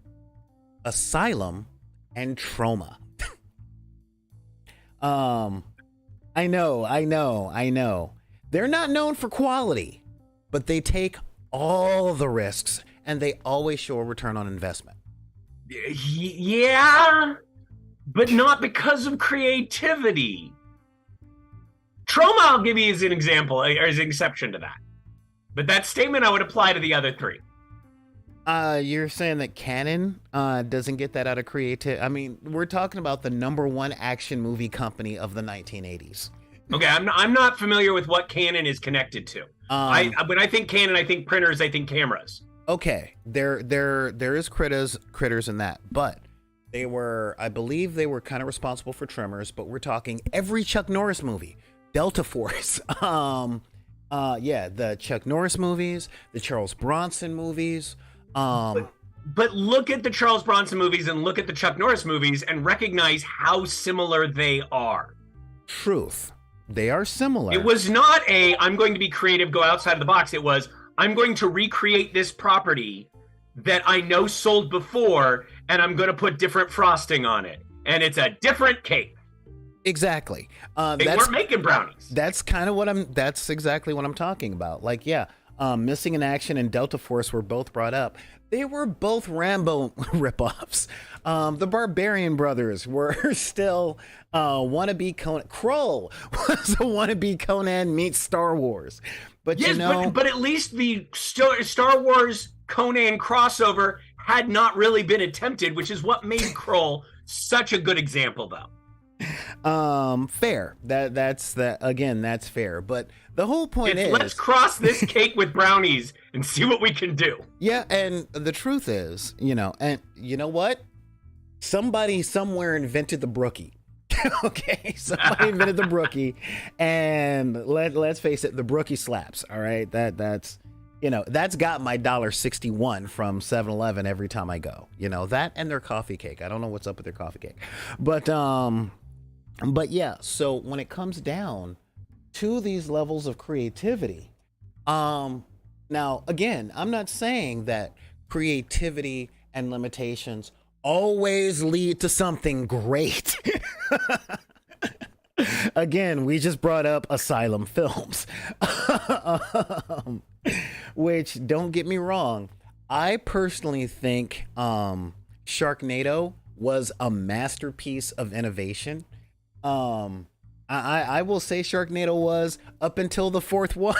Asylum, and Troma. I know. They're not known for quality, but they take all the risks and they always show a return on investment. Yeah, but not because of creativity. Troma, I'll give you as an example, or as an exception to that. But that statement I would apply to the other three. You're saying that Canon doesn't get that out of creative. I mean, we're talking about the number one action movie company of the 1980s. Okay, I'm not familiar with what Canon is connected to. When I think Canon, I think printers, I think cameras. Okay, there is critters in that, but I believe they were kind of responsible for Tremors. But we're talking every Chuck Norris movie, Delta Force, the Chuck Norris movies, the Charles Bronson movies. But look at the Charles Bronson movies and look at the Chuck Norris movies and recognize how similar they are. Truth. They are similar. It was not I'm going to be creative, go outside of the box. It was, I'm going to recreate this property that I know sold before, and I'm going to put different frosting on it. And it's a different cake. Exactly. They weren't making brownies. That's exactly what I'm talking about. Like, Missing in Action and Delta Force were both brought up. They were both Rambo ripoffs. The Barbarian Brothers were still wannabe Conan. Krull was a wannabe Conan meets Star Wars. But yes, but at least the Star Wars Conan crossover had not really been attempted, which is what made Kroll such a good example, though. Fair. That's fair. But the whole point is, let's cross this cake with brownies and see what we can do. Yeah, and the truth is, and you know what? Somebody somewhere invented the brookie. Okay, somebody invented the brookie, and let's face it, the brookie slaps. All right, that's got my $1.61 from 7-Eleven every time I go. That and their coffee cake. I don't know what's up with their coffee cake, but yeah. So when it comes down to these levels of creativity, now again, I'm not saying that creativity and limitations always lead to something great. Again, we just brought up Asylum Films, which, don't get me wrong, I personally think Sharknado was a masterpiece of innovation. I will say Sharknado was up until the fourth one.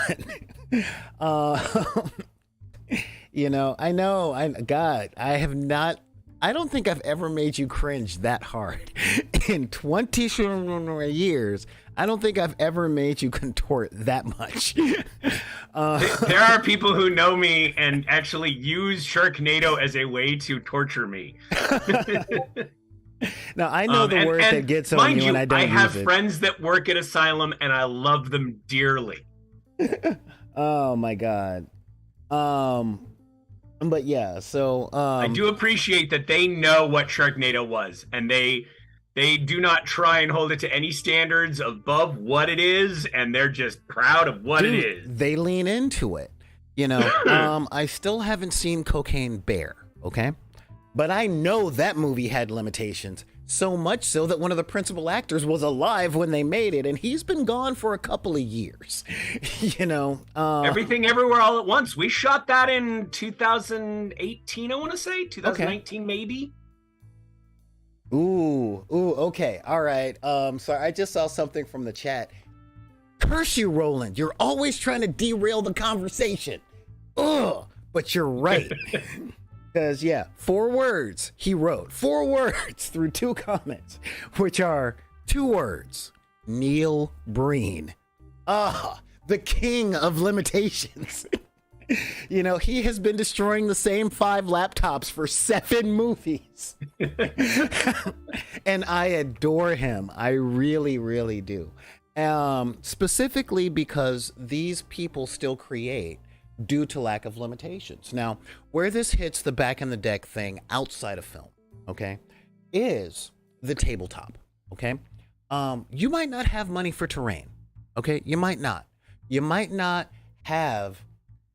I don't think I've ever made you cringe that hard. In 20 years, I don't think I've ever made you contort that much. There are people who know me and actually use Sharknado as a way to torture me. Now, I know the word that gets on you, and I don't use it. I have friends that work at Asylum, and I love them dearly. Oh, my God. But yeah, so I do appreciate that they know what Sharknado was, and they do not try and hold it to any standards above what it is, and they're just proud of what it is. They lean into it. I still haven't seen Cocaine Bear, okay? But I know that movie had limitations, so much so that one of the principal actors was alive when they made it, and he's been gone for a couple of years. Everything Everywhere All at Once. We shot that in 2018, I want to say. 2019, maybe. Ooh, okay. All right. Sorry, I just saw something from the chat. Curse you, Roland. You're always trying to derail the conversation. Ugh, but you're right. Because, 4 words he wrote. 4 words through 2 comments, which are 2 words. Neil Breen. The king of limitations. He has been destroying the same 5 laptops for 7 movies. And I adore him. I really, really do. Specifically because these people still create due to lack of limitations. Now, where this hits the back in the deck thing outside of film, okay, is the tabletop, okay? You might not have money for terrain, okay? You might not. You might not have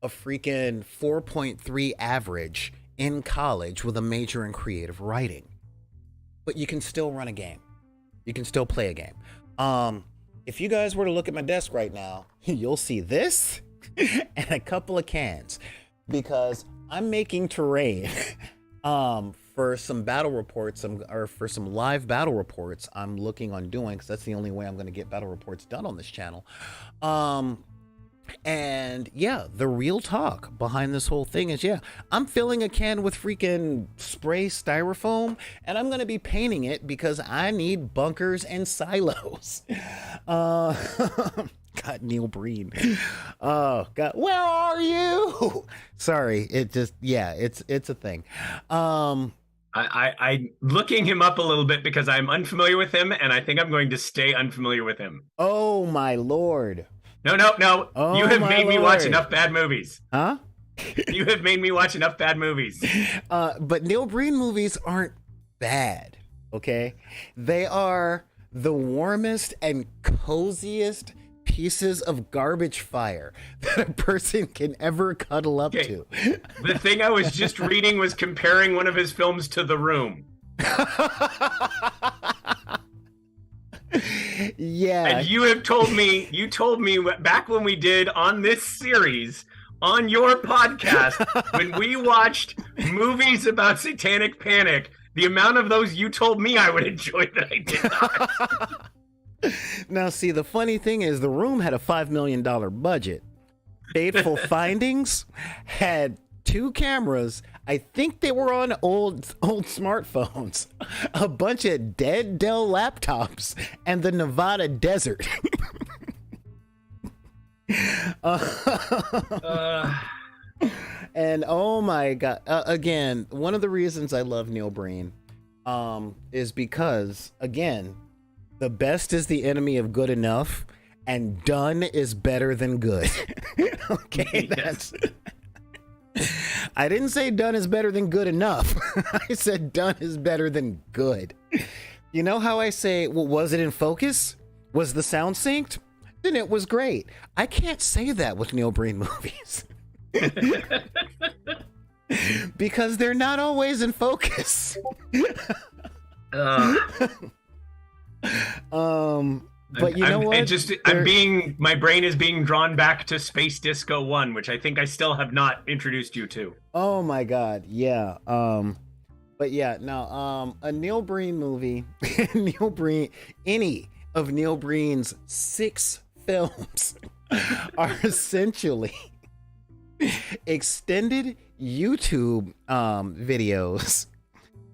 a freaking 4.3 average in college with a major in creative writing, but you can still run a game. You can still play a game. If you guys were to look at my desk right now, you'll see this and a couple of cans, because I'm making terrain for some battle reports, or for some live battle reports I'm looking on doing, because that's the only way I'm going to get battle reports done on this channel. And the real talk behind this whole thing is, I'm filling a can with freaking spray styrofoam, and I'm going to be painting it because I need bunkers and silos. God, Neil Breen. Oh God, where are you? Sorry, it just it's a thing. I looking him up a little bit because I'm unfamiliar with him, and I think I'm going to stay unfamiliar with him. Oh my Lord. No. Oh, you have made me watch enough bad movies. Huh? You have made me watch enough bad movies. But Neil Breen movies aren't bad, okay? They are the warmest and coziest pieces of garbage fire that a person can ever cuddle up to. The thing I was just reading was comparing one of his films to The Room. Yeah. And you told me back when we did on this series on your podcast, when we watched movies about satanic panic, the amount of those you told me I would enjoy that I did not. Now, see, the funny thing is, The Room had a $5 million budget. Fateful Findings had 2 cameras. I think they were on old smartphones, a bunch of dead Dell laptops, and the Nevada desert. And oh my god, again, one of the reasons I love Neil Breen is because, again, the best is the enemy of good enough, and done is better than good. Okay, Yes. I didn't say done is better than good enough. I said done is better than good. You know how I say, well, was it in focus? Was the sound synced? Then it was great. I can't say that with Neil Breen movies. Because they're not always in focus. But you know what? My brain is being drawn back to Space Disco 1, which I think I still have not introduced you to. Oh my god, yeah. But yeah, no, a Neil Breen movie, any of Neil Breen's 6 films are essentially extended YouTube videos,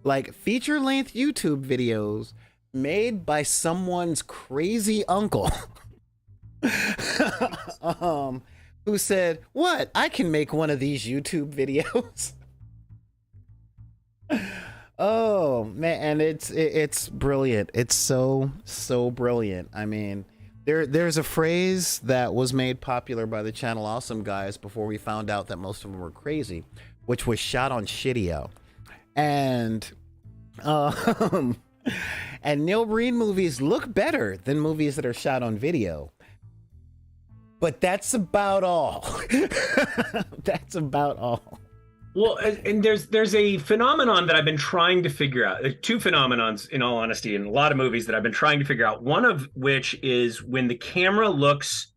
like feature-length YouTube videos made by someone's crazy uncle who said, what, I can make one of these YouTube videos. Oh man, and it's brilliant. It's so brilliant. I mean, there's a phrase that was made popular by the Channel Awesome guys before we found out that most of them were crazy, which was shot on shitio. And and Neil Breen movies look better than movies that are shot on video. But that's about all. That's about all. Well, and there's a phenomenon that I've been trying to figure out. There's 2 phenomenons, in all honesty, in a lot of movies that I've been trying to figure out. One of which is when the camera looks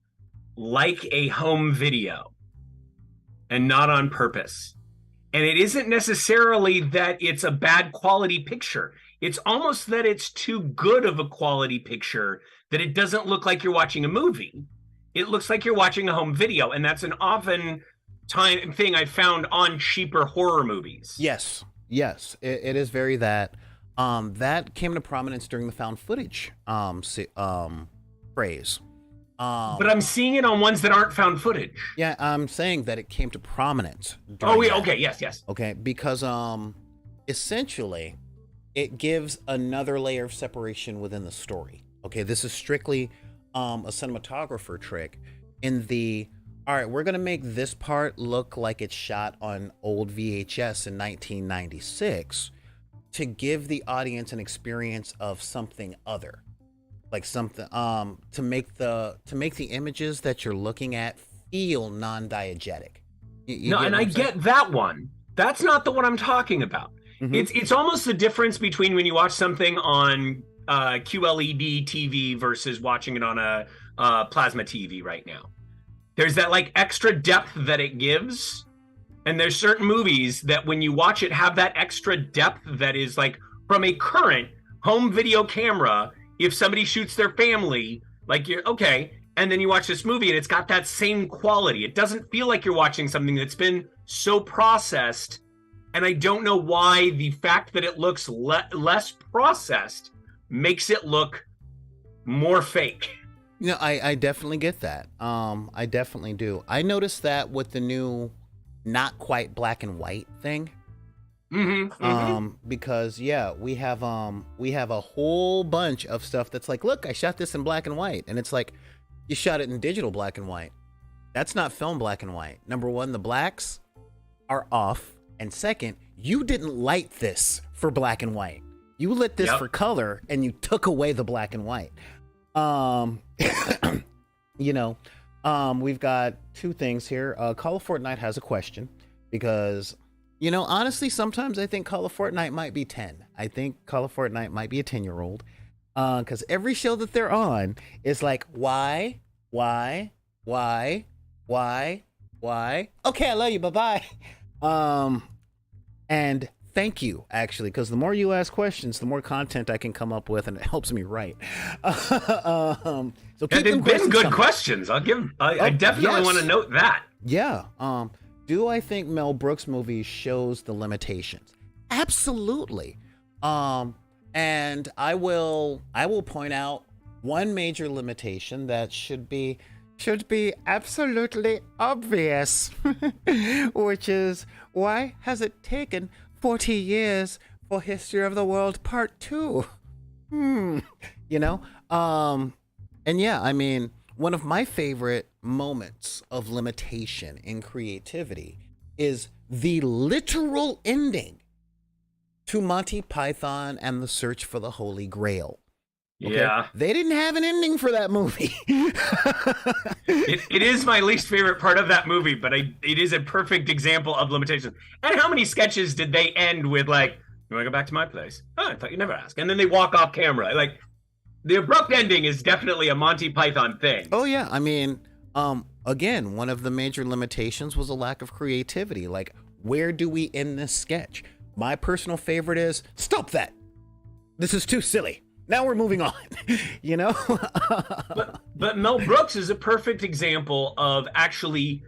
like a home video and not on purpose. And it isn't necessarily that it's a bad quality picture. It's almost that it's too good of a quality picture that it doesn't look like you're watching a movie. It looks like you're watching a home video, and that's an often thing I've found on cheaper horror movies. Yes, it is very that. That came to prominence during the found footage phrase. But I'm seeing it on ones that aren't found footage. Yeah, I'm saying that it came to prominence. Oh, yeah, okay, yes. Okay, because essentially, it gives another layer of separation within the story. Okay, this is strictly a cinematographer trick in the, all right, we're going to make this part look like it's shot on old VHS in 1996 to give the audience an experience of something other. Like something to make the images that you're looking at feel non-diegetic. No, and I get that one. That's not the one I'm talking about. Mm-hmm. It's almost the difference between when you watch something on QLED TV versus watching it on a plasma TV right now. There's that like extra depth that it gives, and there's certain movies that when you watch it have that extra depth that is like from a current home video camera. If somebody shoots their family, like you're okay, and then you watch this movie and it's got that same quality. It doesn't feel like you're watching something that's been so processed. And I don't know why the fact that it looks less processed makes it look more fake. You know, I definitely get that. I definitely do. I noticed that with the new not quite black and white thing. Because yeah, we have a whole bunch of stuff that's like, look, I shot this in black and white, and it's like, you shot it in digital black and white. That's not film black and white. Number one, the blacks are off, and second, you didn't light this for black and white. You lit this for color, and you took away the black and white. You know, we've got 2 things here. Call of Fortnite has a question because, you know, honestly, sometimes I think Call of Fortnite might be 10. I think Call of Fortnite might be a 10-year-old. Because every show that they're on is like, why? Okay, I love you. Bye-bye. And thank you, actually, because the more you ask questions, the more content I can come up with, and it helps me write. So keep them been good questions. I definitely want to note that. Yeah. Do I think Mel Brooks movies shows the limitations? Absolutely. And I will point out one major limitation that should be absolutely obvious, which is, why has it taken 40 years for History of the World Part 2? You know? And yeah, I mean, one of my favorite moments of limitation in creativity is the literal ending to Monty Python and the Search for the Holy Grail. Okay? Yeah. They didn't have an ending for that movie. It is my least favorite part of that movie, but it is a perfect example of limitation. And how many sketches did they end with, like, you want to go back to my place? Oh, I thought you'd never ask. And then they walk off camera. Like, the abrupt ending is definitely a Monty Python thing. Oh, yeah. I mean, again, one of the major limitations was a lack of creativity. Like, where do we end this sketch? My personal favorite is, stop that. This is too silly. Now we're moving on, you know? but Mel Brooks is a perfect example of actually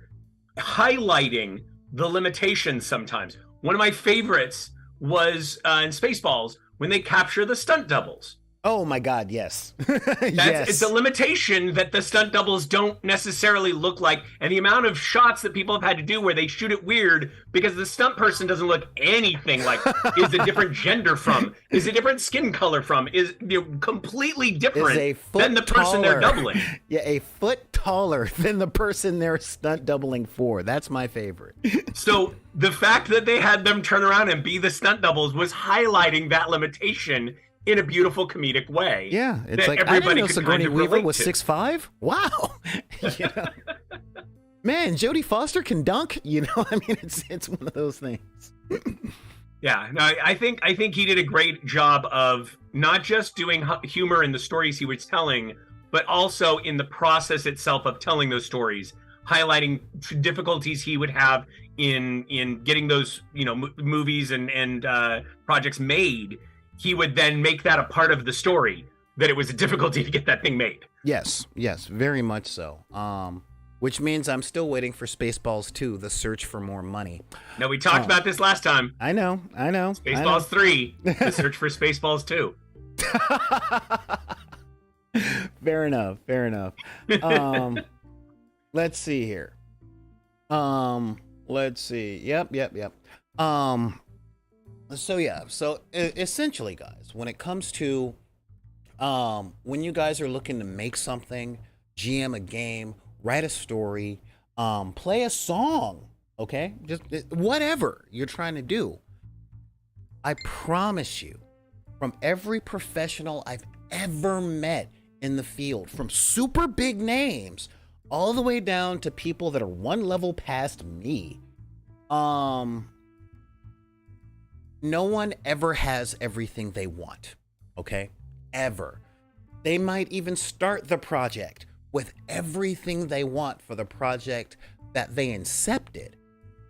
highlighting the limitations sometimes. One of my favorites was in Spaceballs, when they capture the stunt doubles. Oh my God, yes. Yes. It's a limitation that the stunt doubles don't necessarily look like, and the amount of shots that people have had to do where they shoot it weird because the stunt person doesn't look anything like, is a different gender from, is a different skin color from, is completely different than the person they're doubling. Yeah, a foot taller than the person they're stunt doubling for. That's my favorite. So the fact that they had them turn around and be the stunt doubles was highlighting that limitation in a beautiful comedic way. Yeah, it's like, I didn't know Sigourney Weaver was 6'5". Wow. You know? Man, Jodie Foster can dunk. You know, I mean, it's one of those things. Yeah, no, I think he did a great job of not just doing humor in the stories he was telling, but also in the process itself of telling those stories, highlighting difficulties he would have in getting those, you know, movies and projects made. He would then make that a part of the story, that it was a difficulty to get that thing made. Yes, very much so. Which means I'm still waiting for Spaceballs 2, The Search for More Money. No, we talked about this last time. I know. Spaceballs 3, The Search for Spaceballs 2. Fair enough. Let's see here. Let's see. Yep. So essentially, guys, when it comes to when you guys are looking to make something, GM a game, write a story, play a song, okay? Just whatever you're trying to do. I promise you, from every professional I've ever met in the field, from super big names all the way down to people that are one level past me, no one ever has everything they want, okay? Ever. They might even start the project with everything they want for the project that they incepted,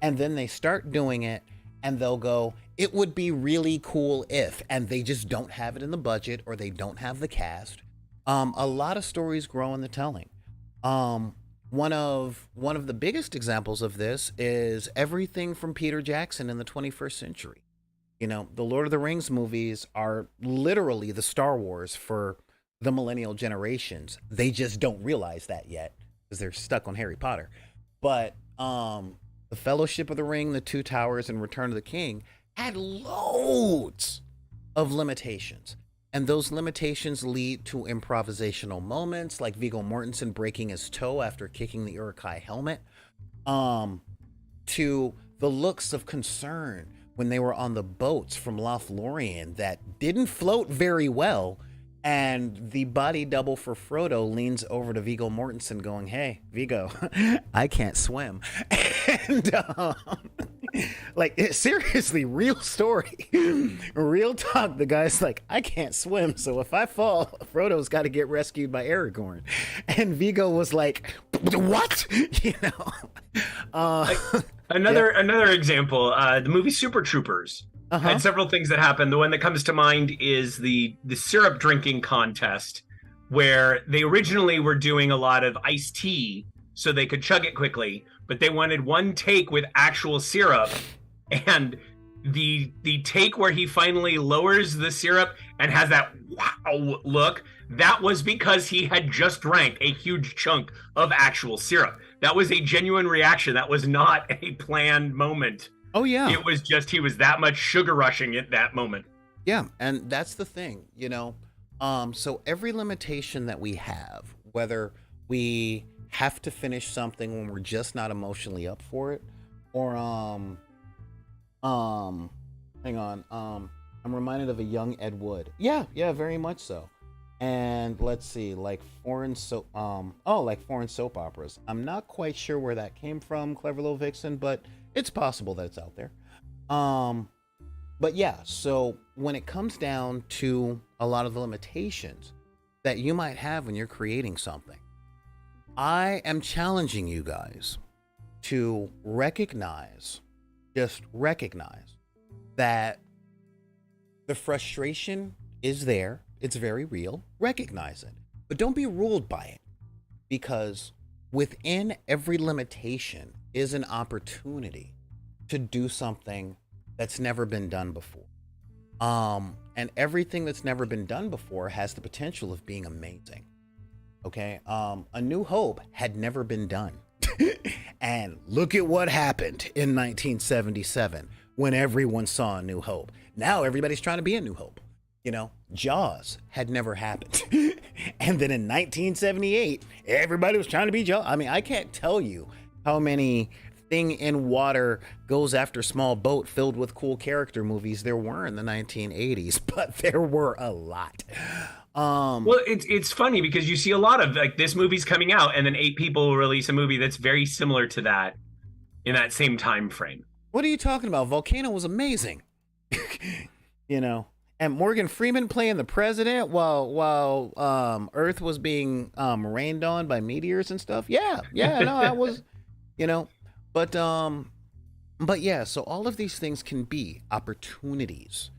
and then they start doing it, and they'll go, it would be really cool if, and they just don't have it in the budget, or they don't have the cast. A lot of stories grow in the telling. One of the biggest examples of this is everything from Peter Jackson in the 21st century. You know, the Lord of the Rings movies are literally the Star Wars for the millennial generations. They just don't realize that yet because they're stuck on Harry Potter. But the Fellowship of the Ring, the Two Towers, and Return of the King had loads of limitations. And those limitations lead to improvisational moments like Viggo Mortensen breaking his toe after kicking the Uruk-hai helmet, to the looks of concern when they were on the boats from Lothlorien that didn't float very well, and the body double for Frodo leans over to Viggo Mortensen going, hey, Viggo, I can't swim. And like, seriously, real story, real talk. The guy's like, I can't swim, so if I fall, Frodo's got to get rescued by Aragorn. And Viggo was like, what? You know? Another example, the movie Super Troopers had several things that happened. The one that comes to mind is the syrup drinking contest, where they originally were doing a lot of iced tea so they could chug it quickly. but they wanted one take with actual syrup, and the take where he finally lowers the syrup and has that wow look, that was because he had just drank a huge chunk of actual syrup. That was a genuine reaction. That was not a planned moment. Oh yeah. It was just he was that much sugar rushing at that moment. Yeah, and that's the thing, you know. So every limitation that we have, whether we have to finish something when we're just not emotionally up for it, or hang on, I'm reminded of a young Ed Wood. Yeah, very much so. And let's see, like foreign soap operas. I'm not quite sure where that came from, Clever Little Vixen, but it's possible that it's out there. But yeah, so when it comes down to a lot of the limitations that you might have when you're creating something, I am challenging you guys to just recognize that the frustration is there. It's very real. Recognize it. But don't be ruled by it, because within every limitation is an opportunity to do something that's never been done before. And everything that's never been done before has the potential of being amazing. Okay? A New Hope had never been done. And look at what happened in 1977 when everyone saw A New Hope. Now everybody's trying to be A New Hope. You know, Jaws had never happened. And then in 1978, everybody was trying to be Jaws. I mean, I can't tell you how many Thing in Water Goes After Small Boat filled with cool character movies there were in the 1980s, but there were a lot. Well, it's funny because you see a lot of like this movie's coming out and then 8 people will release a movie that's very similar to that in that same time frame. What are you talking about? Volcano was amazing. You know, and Morgan Freeman playing the president while Earth was being rained on by meteors and stuff. Yeah, no, that was, you know, but yeah, so all of these things can be opportunities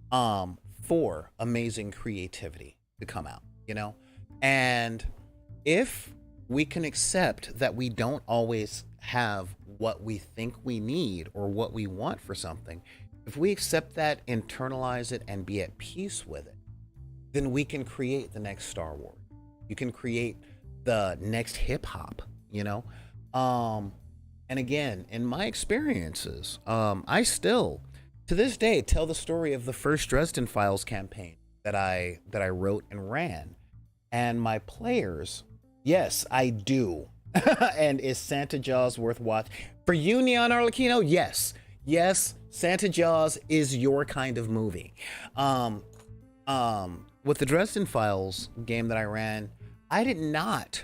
for amazing creativity to come out, you know? And if we can accept that we don't always have what we think we need or what we want for something, if we accept that, internalize it, and be at peace with it, then we can create the next Star Wars. You can create the next hip hop, you know? And again, in my experiences, I still, to this day, tell the story of the first Dresden Files campaign that I wrote and ran. And my players, yes, I do. And is Santa Jaws worth watching? For you, Neon Arlecchino, yes. Yes, Santa Jaws is your kind of movie. With the Dresden Files game that I ran, I did not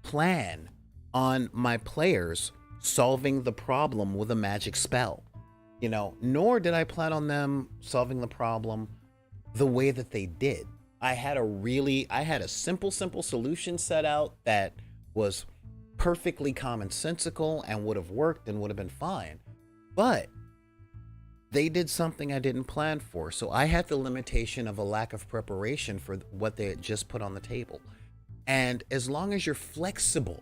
plan on my players solving the problem with a magic spell, you know, nor did I plan on them solving the problem the way that they did. I had a simple solution set out that was perfectly commonsensical and would have worked and would have been fine. But they did something I didn't plan for. So I had the limitation of a lack of preparation for what they had just put on the table. And as long as you're flexible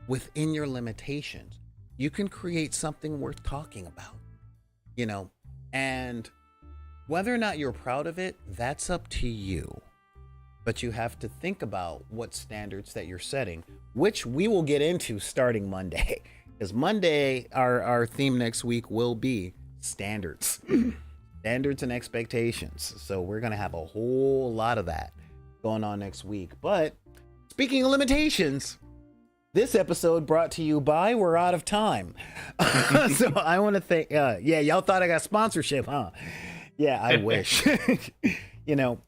within your limitations, you can create something worth talking about, you know, and whether or not you're proud of it, that's up to you. But you have to think about what standards that you're setting, which we will get into starting Monday. Because Monday, our theme next week will be standards. Standards and expectations. So we're going to have a whole lot of that going on next week. But speaking of limitations, this episode brought to you by We're Out of Time. So I want to thank, y'all thought I got sponsorship, huh? Yeah, I wish. You know,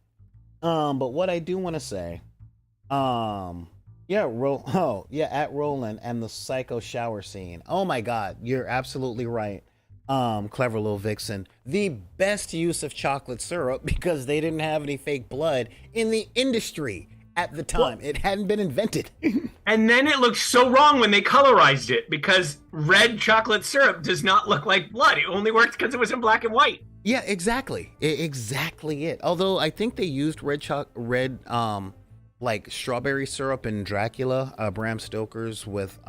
but what I do want to say, at Roland and the psycho shower scene. Oh my God, you're absolutely right. Clever Little Vixen, the best use of chocolate syrup because they didn't have any fake blood in the industry at the time. Well, it hadn't been invented. And then it looked so wrong when they colorized it because red chocolate syrup does not look like blood. It only worked because it was in black and white. Yeah, exactly. Exactly it. Although I think they used like strawberry syrup in Dracula, Bram Stoker's with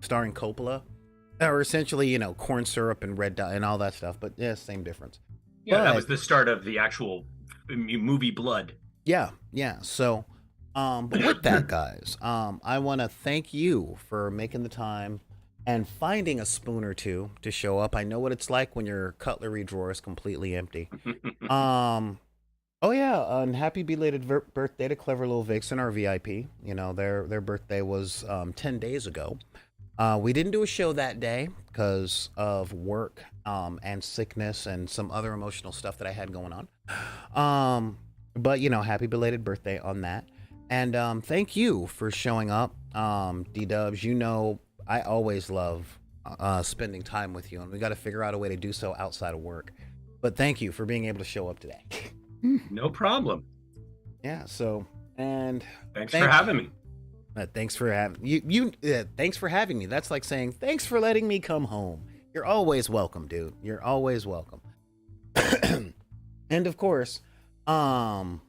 starring Coppola. or essentially, corn syrup and red dye and all that stuff. But yeah, same difference. Yeah, that But was the start of the actual movie Blood. yeah, yeah. So, but with that, guys, I want to thank you for making the time and finding a spoon or two to show up. I know what it's like when your cutlery drawer is completely empty. Um, oh yeah, and happy belated birthday to Clever Little Vixen, our VIP. Their birthday was 10 days ago. We didn't do a show that day because of work and sickness and some other emotional stuff that I had going on. But happy belated birthday on that. And thank you for showing up, D-Dubs. I always love spending time with you, and we got to figure out a way to do so outside of work. But thank you for being able to show up today. No problem. Yeah. So, and thanks for having me. Thanks for having you. Thanks for having me. That's like saying thanks for letting me come home. You're always welcome, dude. You're always welcome. And of course, oh,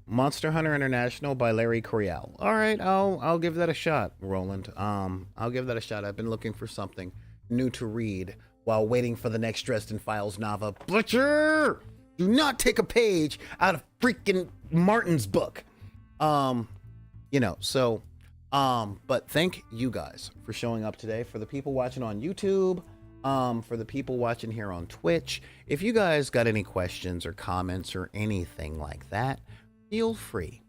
Monster Hunter International by Larry Coryell. All right, I'll give that a shot, Roland. I'll give that a shot. I've been looking for something new to read while waiting for the next Dresden Files novel. Butcher, do not take a page out of freaking Martin's book. But thank you guys for showing up today. For the people watching on YouTube, for the people watching here on Twitch, if you guys got any questions or comments or anything like that, feel free.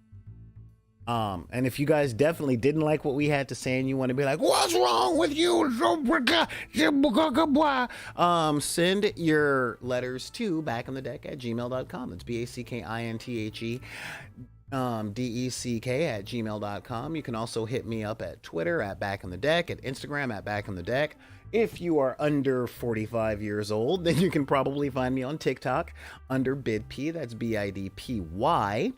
And if you guys definitely didn't like what we had to say and you want to be like, what's wrong with you? Send your letters to backinthedeck@gmail.com. That's BACKINTHE DECK@gmail.com. You can also hit me up at Twitter at backinthedeck, at Instagram at backinthedeck. If you are under 45 years old, then you can probably find me on TikTok under BidP. That's BIDPY.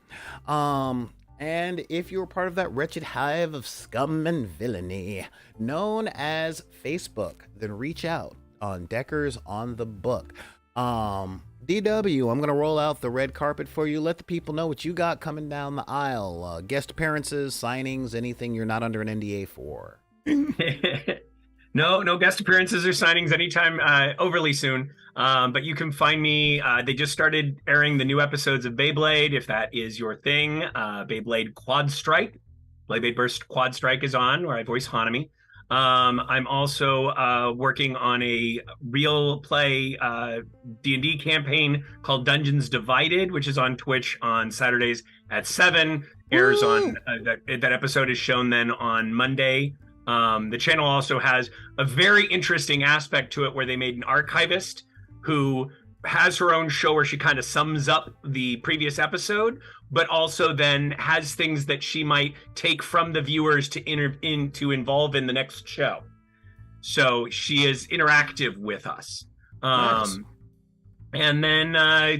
And if you're part of that wretched hive of scum and villainy known as Facebook, then reach out on Deckers on the Book. DW, I'm going to roll out the red carpet for you. Let the people know what you got coming down the aisle. Guest appearances, signings, anything you're not under an NDA for. No guest appearances or signings anytime overly soon. But you can find me. They just started airing the new episodes of Beyblade, if that is your thing. Beyblade Quad Strike. Beyblade Burst Quad Strike is on, where I voice Hanami. I'm also working on a real play D&D campaign called Dungeons Divided, which is on Twitch on Saturdays at 7. Airs on that episode is shown then on Monday. The channel also has a very interesting aspect to it where they made an archivist who has her own show where she kind of sums up the previous episode, but also then has things that she might take from the viewers to involve in the next show. So she is interactive with us. Nice. And then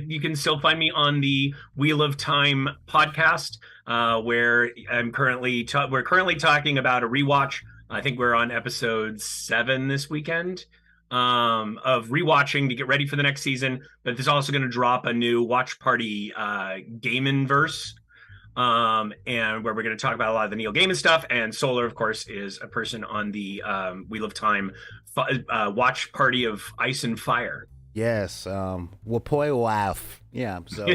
you can still find me on the Wheel of Time podcast, where we're currently talking about a rewatch. I think we're on episode 7 this weekend of rewatching to get ready for the next season. But there's also going to drop a new watch party Gaiman verse, and where we're going to talk about a lot of the Neil Gaiman stuff. And Solar, of course, is a person on the Wheel of Time watch party of Ice and Fire. Yes, Wapoy Waf. Yeah, so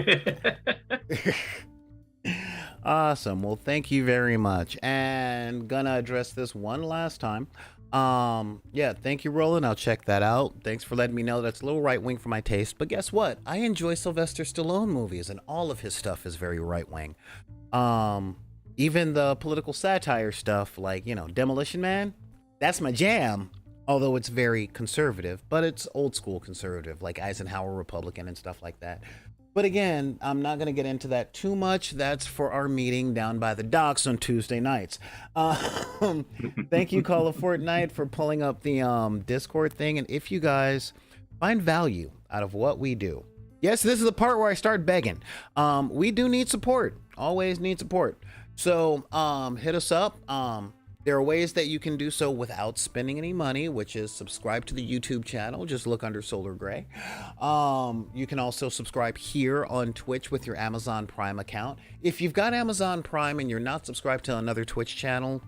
awesome. Well, thank you very much. And gonna address this one last time. Yeah, thank you, Roland. I'll check that out. Thanks for letting me know that's a little right wing for my taste. But guess what? I enjoy Sylvester Stallone movies, and all of his stuff is very right wing. Even the political satire stuff, like, Demolition Man, that's my jam. Although it's very conservative, but it's old school conservative, like Eisenhower Republican and stuff like that. But again, I'm not going to get into that too much. That's for our meeting down by the docks on Tuesday nights. Thank you, Call of Fortnite, for pulling up the Discord thing. And if you guys find value out of what we do, yes, this is the part where I start begging. We do need support. Always need support. So hit us up. There are ways that you can do so without spending any money, which is subscribe to the YouTube channel. Just look under Solar Grey. You can also subscribe here on Twitch with your Amazon Prime account. If you've got Amazon Prime and you're not subscribed to another Twitch channel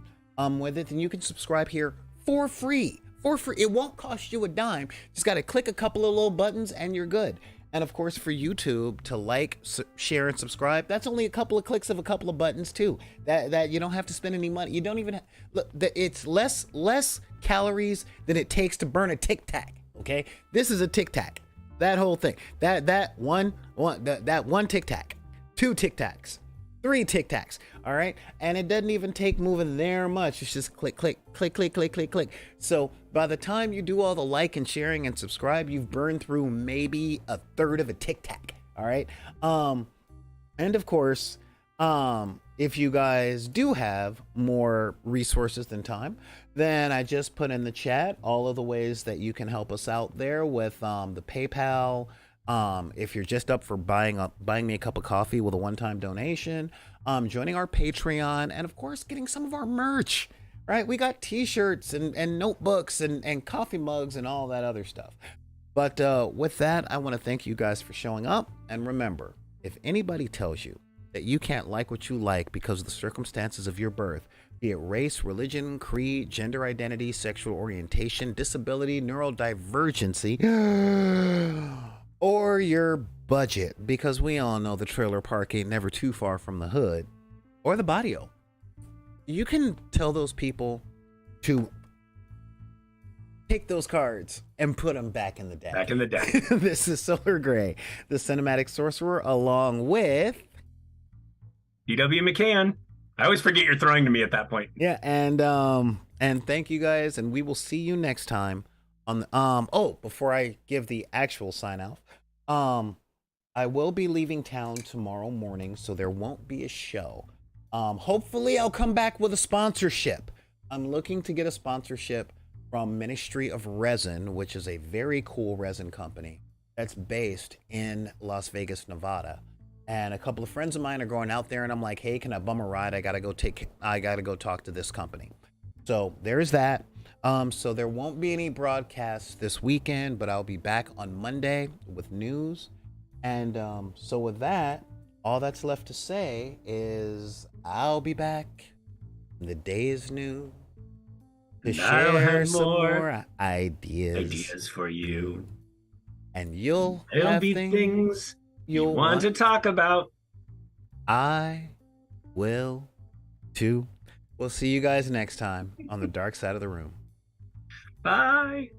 with it, then you can subscribe here for free. For free. It won't cost you a dime. Just got to click a couple of little buttons and you're good. And of course, for YouTube to like, share, and subscribe, that's only a couple of clicks of a couple of buttons too. That you don't have to spend any money. You don't even look. It's less calories than it takes to burn a Tic Tac. Okay, this is a Tic Tac. That whole thing. That one Tic Tac, 2 Tic Tacs, 3 Tic Tacs. All right, and it doesn't even take moving there much. It's just click, click, click, click, click, click, click. So by the time you do all the like and sharing and subscribe, you've burned through maybe a third of a Tic Tac. All right. And of course, if you guys do have more resources than time, then I just put in the chat all of the ways that you can help us out there with the PayPal. If you're just up for buying me a cup of coffee with a one-time donation, joining our Patreon, and of course getting some of our merch, right? We got t-shirts and notebooks and coffee mugs and all that other stuff. But with that, I want to thank you guys for showing up. And remember, if anybody tells you that you can't like what you like because of the circumstances of your birth, be it race, religion, creed, gender identity, sexual orientation, disability, neurodivergency, or your budget, because we all know the trailer park ain't never too far from the hood, or the barrio, you can tell those people to take those cards and put them back in the deck. Back in the deck. This is Solar Grey, the cinematic sorcerer, along with D.W. McCann. I always forget you're throwing to me at that point. Yeah, and thank you guys, and we will see you next time on the, before I give the actual sign off, I will be leaving town tomorrow morning, so there won't be a show. Hopefully I'll come back with a sponsorship. I'm looking to get a sponsorship from Ministry of Resin, which is a very cool resin company that's based in Las Vegas, Nevada. And a couple of friends of mine are going out there, and I'm like, hey, can I bum a ride? I gotta go talk to this company. So there's that. So there won't be any broadcasts this weekend, but I'll be back on Monday with news. And so with that, all that's left to say is I'll be back. The day is new to share some more ideas for you. And you'll There'll have be things you want to talk about. I will too. We'll see you guys next time on the dark side of the room. Bye.